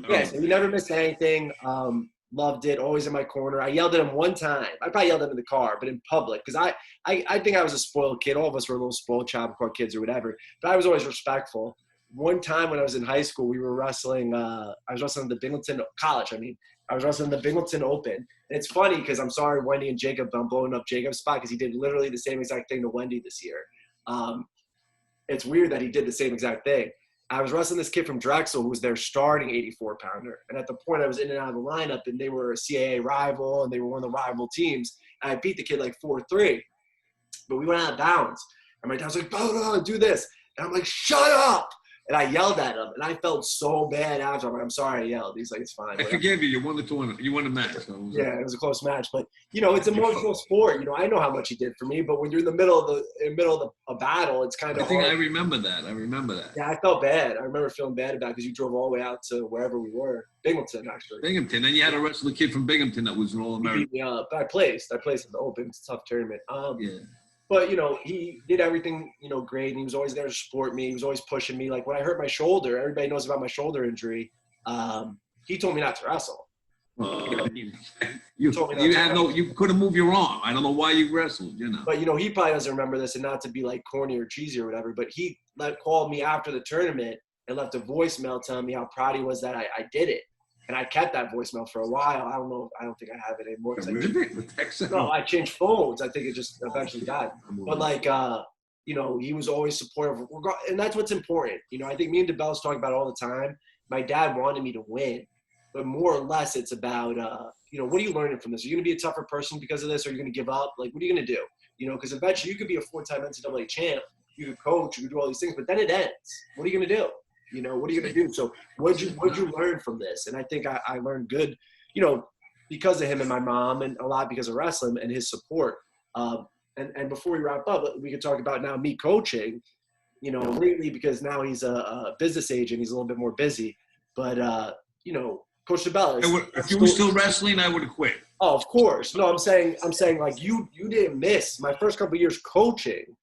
yeah, so he never missed anything. Loved it. Always in my corner. I yelled at him one time. I probably yelled at him in the car, but in public, because I think I was a spoiled kid. All of us were little spoiled child court kids or whatever. But I was always respectful. One time when I was in high school, we were wrestling. I was wrestling the Binghamton college. I was wrestling the Binghamton Open. And it's funny because I'm sorry, Wendy and Jacob, I'm blowing up Jacob's spot because he did literally the same exact thing to Wendy this year. It's weird that he did the same exact thing. I was wrestling this kid from Drexel who was their starting 84-pounder. And at the point I was in and out of the lineup, and they were a CAA rival, and they were one of the rival teams. And I beat the kid like 4-3. But we went out of bounds. And my dad was like, "No, do this." And I'm like, "Shut up." And I yelled at him, and I felt so bad after. I'm like, "I'm sorry I yelled." He's like, "It's fine." I forgive you. You won the tournament. You won the match. So it was a close match, but it's an emotional sport. I know how much he did for me, but when you're in the middle of a battle, it's kind of. I think hard. I remember that. Yeah, I felt bad. I remember feeling bad about it because you drove all the way out to wherever we were, Binghamton, actually. Binghamton, and you had to wrestle the kid from Binghamton that was an All-American. He beat me up, but I placed in the Open. It's a tough tournament. Yeah. But, he did everything, great. And he was always there to support me. He was always pushing me. Like when I hurt my shoulder, everybody knows about my shoulder injury. He told me not to wrestle. You couldn't move your arm. I don't know why you wrestled, But, he probably doesn't remember this, and not to be like corny or cheesy or whatever, but he called me after the tournament and left a voicemail telling me how proud he was that I did it. And I kept that voicemail for a while. I don't think I have it anymore. No, I changed phones. I think it just eventually died. But he was always supportive. And that's what's important. I think me and DeBellis talk about it all the time. My dad wanted me to win. But more or less, it's about, what are you learning from this? Are you going to be a tougher person because of this? Or are you going to give up? Like, what are you going to do? Because eventually you could be a 4-time NCAA champ. You could coach. You could do all these things. But then it ends. What are you going to do? What are you going to do? So what'd you learn from this? And I think I learned good, because of him and my mom, and a lot because of wrestling and his support. And before we wrap up, we could talk about now me coaching, lately, because now he's a business agent. He's a little bit more busy. But, Coach DeBellis. If you were still wrestling, I would have quit. Oh, of course. No, I'm saying like you didn't miss my first couple of years coaching.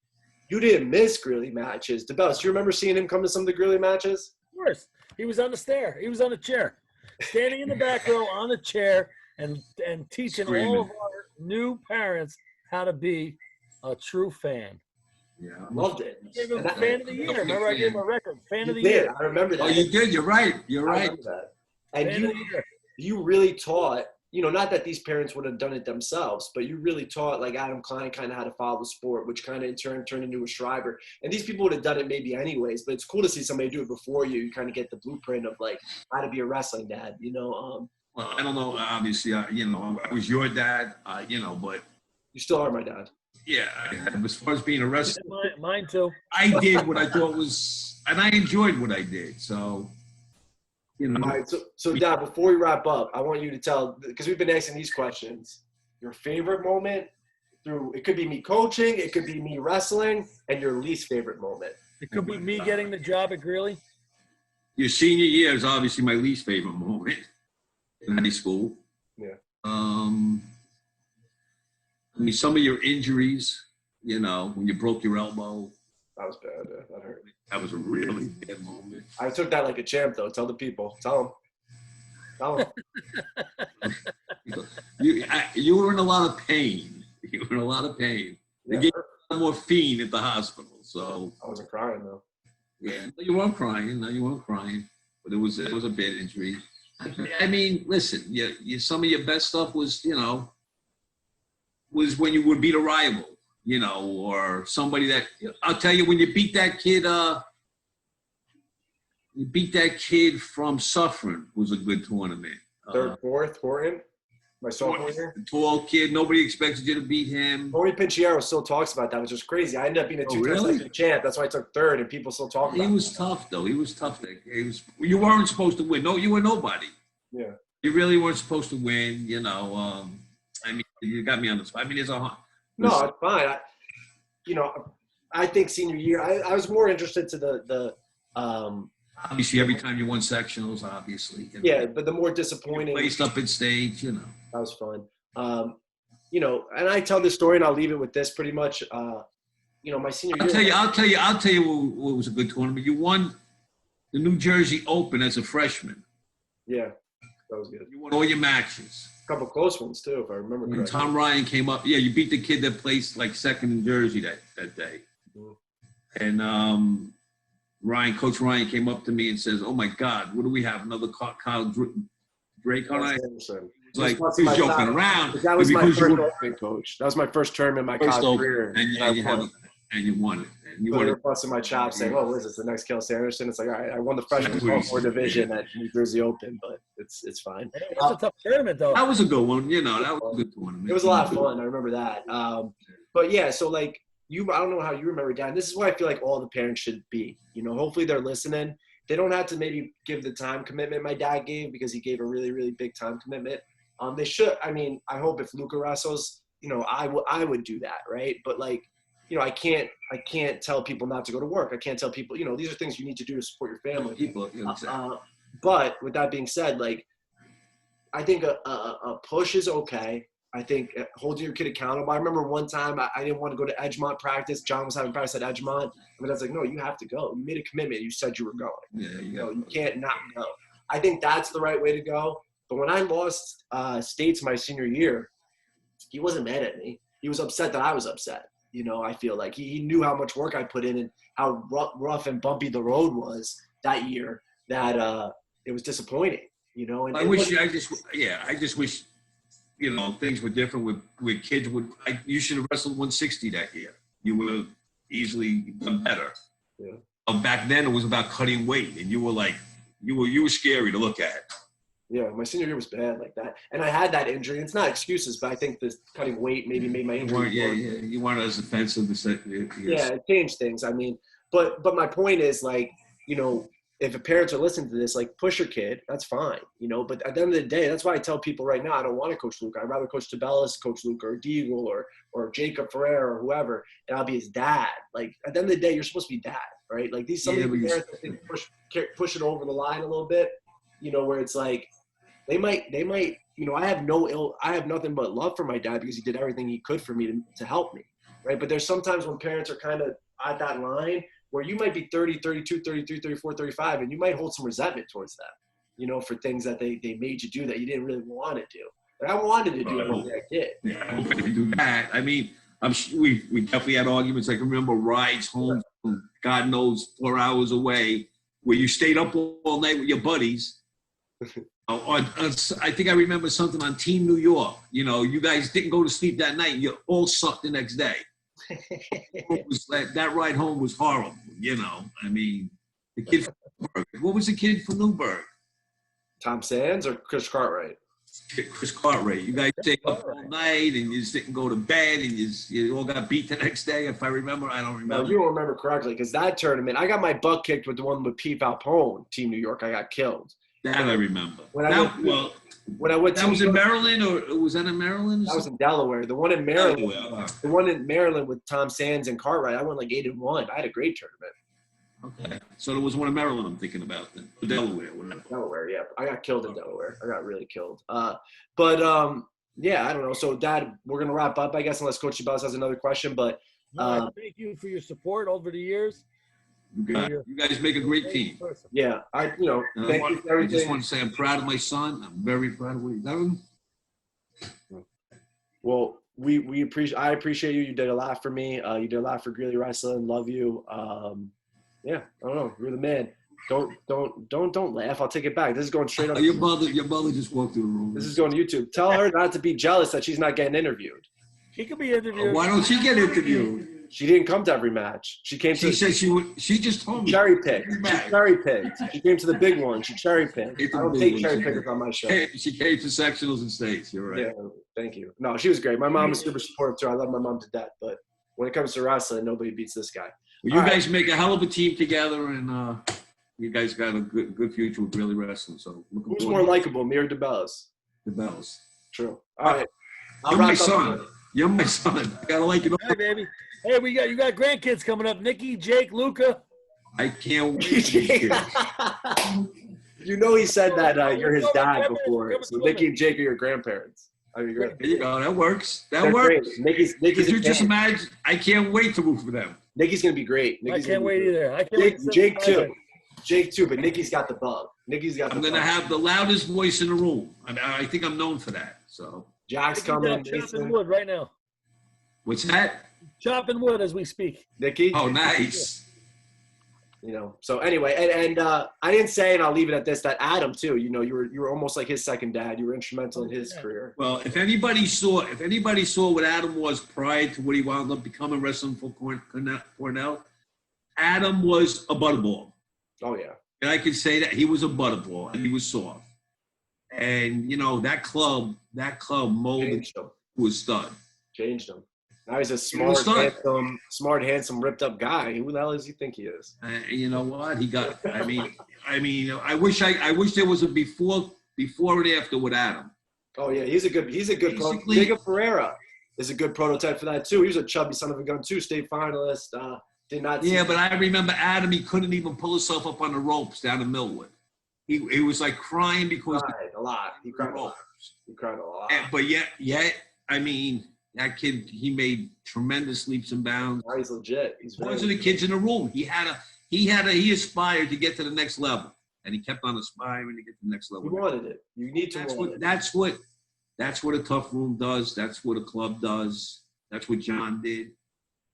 You didn't miss Greeley matches. DeBellis, do you remember seeing him come to some of the Greeley matches? Of course. He was on the stair. He was on the chair. Standing in the back row on the chair and teaching all of our new parents how to be a true fan. Yeah, loved it. I gave him fan of the year. Remember, I gave him a record. Fan of the year. I remember that. Oh, you did. You're right. And you really taught, not that these parents would have done it themselves, but you really taught like Adam Klein kind of how to follow the sport, which kind of in turn turned into a Schreiber. And these people would have done it maybe anyways, but it's cool to see somebody do it before you. You kind of get the blueprint of like how to be a wrestling dad, Well, I don't know. Obviously, I was your dad, but you still are my dad. Yeah, as far as being a wrestler, mine too. I did what I thought was, and I enjoyed what I did. So. All right, so Dad, before we wrap up, I want you to tell, because we've been asking these questions, your favorite moment it could be me coaching, it could be me wrestling, and your least favorite moment. It could be me getting the job at Greeley. Your senior year is obviously my least favorite moment in high school. Yeah. I mean, some of your injuries, you know, when you broke your elbow. That was bad. Yeah, that hurt. That was a really bad moment. I took that like a champ, though. Tell the people. Tell them. You were in a lot of pain. You were in a lot of pain. They Yeah, gave you morphine at the hospital, so. I wasn't crying, though. Yeah, no, you weren't crying. No, you weren't crying. But it was a bad injury. I mean, listen, some of your best stuff was, you know, was when you would beat a rival, you know, or somebody that, I'll tell you, when you beat that kid from Suffern was a good tournament. Third, fourth, Horton, my sophomore year. Tall kid, nobody expected you to beat him. Tony Pinchiero still talks about that, which is crazy. I ended up being a two-time champ. That's why I took third, and people still talk about it. He was tough, though. He was tough. You weren't supposed to win. No, you were nobody. Yeah. You really weren't supposed to win, you know. I mean, you got me on the spot. I mean, no, it's fine. I think senior year, I was more interested to the obviously, every time you won sectionals, obviously. You know, yeah, but the more disappointing. Placed up in stage, you know. That was fun. You know, and I tell this story, and I'll leave it with this pretty much. You know, my senior year. I'll tell you what was a good tournament. You won the New Jersey Open as a freshman. Yeah, that was good. You won all your matches. A couple close ones too, if I remember correctly. And Tom Ryan came up. Yeah, you beat the kid that placed like second in Jersey that day. Mm-hmm. And Coach Ryan came up to me and says, "Oh my God, what do we have? Another Kyle Drake on it?" Like he was joking around. That was my first open, coach. That was my first tournament in my college career, and you won it. And you won it. Busting my chops, saying, "Oh, what is this? The next Kel Sanderson?" It's like, all right, I won the freshman sophomore division at New Jersey Open, but it's fine. It's a tough tournament, though. That was a good one. You know, that was a good tournament. It was a lot of fun. I remember that. But yeah, so like I don't know how you remember, Dad. This is why I feel like all the parents should be. You know, hopefully they're listening. They don't have to maybe give the time commitment my dad gave, because he gave a really, really big time commitment. They should. I mean, I hope if Luca wrestles, you know, I would do that, right? But like, you know, I can't tell people not to go to work. I can't tell people, you know, these are things you need to do to support your family. But with that being said, like, I think a push is okay. I think holding your kid accountable. I remember one time I didn't want to go to Edgemont practice. John was having practice at Edgemont. I mean, I was like, no, you have to go. You made a commitment. You said you were going. Yeah, you can't not go. I think that's the right way to go. But when I lost states my senior year, he wasn't mad at me. He was upset that I was upset. You know, I feel like he knew how much work I put in and how rough and bumpy the road was that year, that it was disappointing, you know. And I just wish, you know, things were different with kids. You should have wrestled 160 that year. You would have easily done better. Yeah. Back then it was about cutting weight, and you were like, you were scary to look at. Yeah, my senior year was bad like that. And I had that injury. It's not excuses, but I think this cutting weight maybe made my injury. You weren't as offensive. Yeah, it changed things. I mean, but my point is, like, you know, if parents are listening to this, like, push your kid. That's fine, you know. But at the end of the day, that's why I tell people right now, I don't want to coach Luca. I'd rather coach Tabellis, coach Luca, or Deagle, or Jacob Ferrer, or whoever, and I'll be his dad. Like, at the end of the day, you're supposed to be dad, right? Like, some of these parents, I think, push it over the line a little bit, you know, where it's like, They might, you know, I have nothing but love for my dad because he did everything he could for me to help me, right? But there's sometimes when parents are kind of at that line where you might be 30, 32, 33, 34, 35, and you might hold some resentment towards them, you know, for things that they made you do that you didn't really want to do. But I wanted to do everything I did. Yeah, I wanted to do that. I mean, I'm sure we definitely had arguments. I can remember rides home from God knows 4 hours away where you stayed up all night with your buddies. I think I remember something on Team New York. You know, you guys didn't go to sleep that night. You all sucked the next day. That ride home was horrible. You know, I mean, the kid from Newburgh. What was the kid from Newburgh? Tom Sands or Chris Cartwright? Chris Cartwright. You guys stayed up all night and you just didn't go to bed and you all got beat the next day. If I remember, I don't remember. No, you don't remember correctly, because that tournament, I got my butt kicked with the one with Pete Alpone, Team New York. I got killed. That I remember. When I went that was in Maryland, or was that in Maryland? That was in Delaware. The one in Maryland, the one in Maryland with Tom Sands and Cartwright, I won like 8-1. I had a great tournament. Okay. So there was one in Maryland I'm thinking about then. Or Delaware, whatever. Delaware, yeah. I got killed in Delaware. I got really killed. Yeah, I don't know. So, Dad, we're gonna wrap up, I guess, unless Coach Chabaz has another question. But Thank you for your support over the years. You guys make a great team. yeah, thank you for I everything. just want to say I'm proud of my son. I'm very proud of what he's done. Well, I appreciate you. You did a lot for me. You did a lot for Greeley Wrestling. Love you. Yeah, I don't know. You're the man. Don't laugh. I'll take it back. This is going straight up. Your mother just walked through the room. This is going to YouTube. Tell her not to be jealous that she's not getting interviewed. She could be interviewed. Why don't she get interviewed? She didn't come to every match. She came to. She said she would. She just told me. Cherry picked. She came to the big one. She cherry picked. I don't take cherry pickers on my show. She came to sectionals and states. You're right. Yeah, thank you. No, she was great. My mom is super supportive too. I love my mom to death. But when it comes to wrestling, nobody beats this guy. Well, you guys make a hell of a team together, and you guys got a good future with Greeley Wrestling. So who's more likable, me or DeBells? DeBells. True. All right. You're my son. You're my son. I gotta like it. Hey, baby. Hey, you got grandkids coming up. Nikki, Jake, Luca. I can't wait. You know he said that you're his dad before. So Nikki and Jake are your grandparents. I mean, there you go. That works. That works. Great. Nikki's you just imagine? I can't wait to root for them. Nikki's gonna be great. I can't wait either. I can't wait. Jake too. Jake too, but Nikki's got the bug. I'm gonna have the loudest voice in the room. I think I'm known for that. So Jack's coming. Chopping wood right now. What's that? Chopping wood as we speak. Nikki. Oh, nice. So anyway, and I didn't say, and I'll leave it at this, that Adam too, you were almost like his second dad. You were instrumental in his career. Well, if anybody saw what Adam was prior to what he wound up becoming wrestling for Cornell, Adam was a butterball. Oh yeah. And I can say that he was a butterball and he was soft. And that club molded him to a stud. Changed him. Now he's a smart, handsome, ripped up guy. Who the hell does he think he is? You know what? He got. I mean, I wish there was a before and after with Adam. Oh yeah, he's a good Jacob Ferreira is a good prototype for that too. He was a chubby son of a gun too, state finalist. Did not. Yeah, but I remember Adam. He couldn't even pull himself up on the ropes down in Millwood. He was like crying because he cried a lot. He cried a lot. But yet, I mean. That kid, he made tremendous leaps and bounds. Now he's legit. Those are the kids in the room. He aspired to get to the next level, and he kept on aspiring to get to the next level. He wanted it. You need to want it. That's what a tough room does. That's what a club does. That's what John did.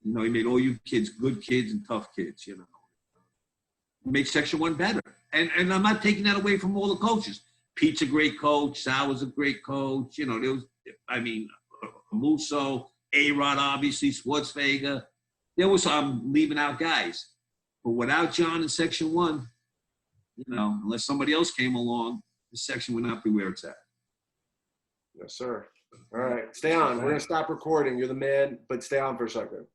He made all you kids good kids and tough kids. Make Section 1 better. And I'm not taking that away from all the coaches. Pete's a great coach. Sal was a great coach. Musso, A-Rod, obviously, Schwartzvega. I'm leaving out guys. But without John in Section 1, unless somebody else came along, the section would not be where it's at. Yes, sir. All right. Stay on. We're going to stop recording. You're the man, but stay on for a second.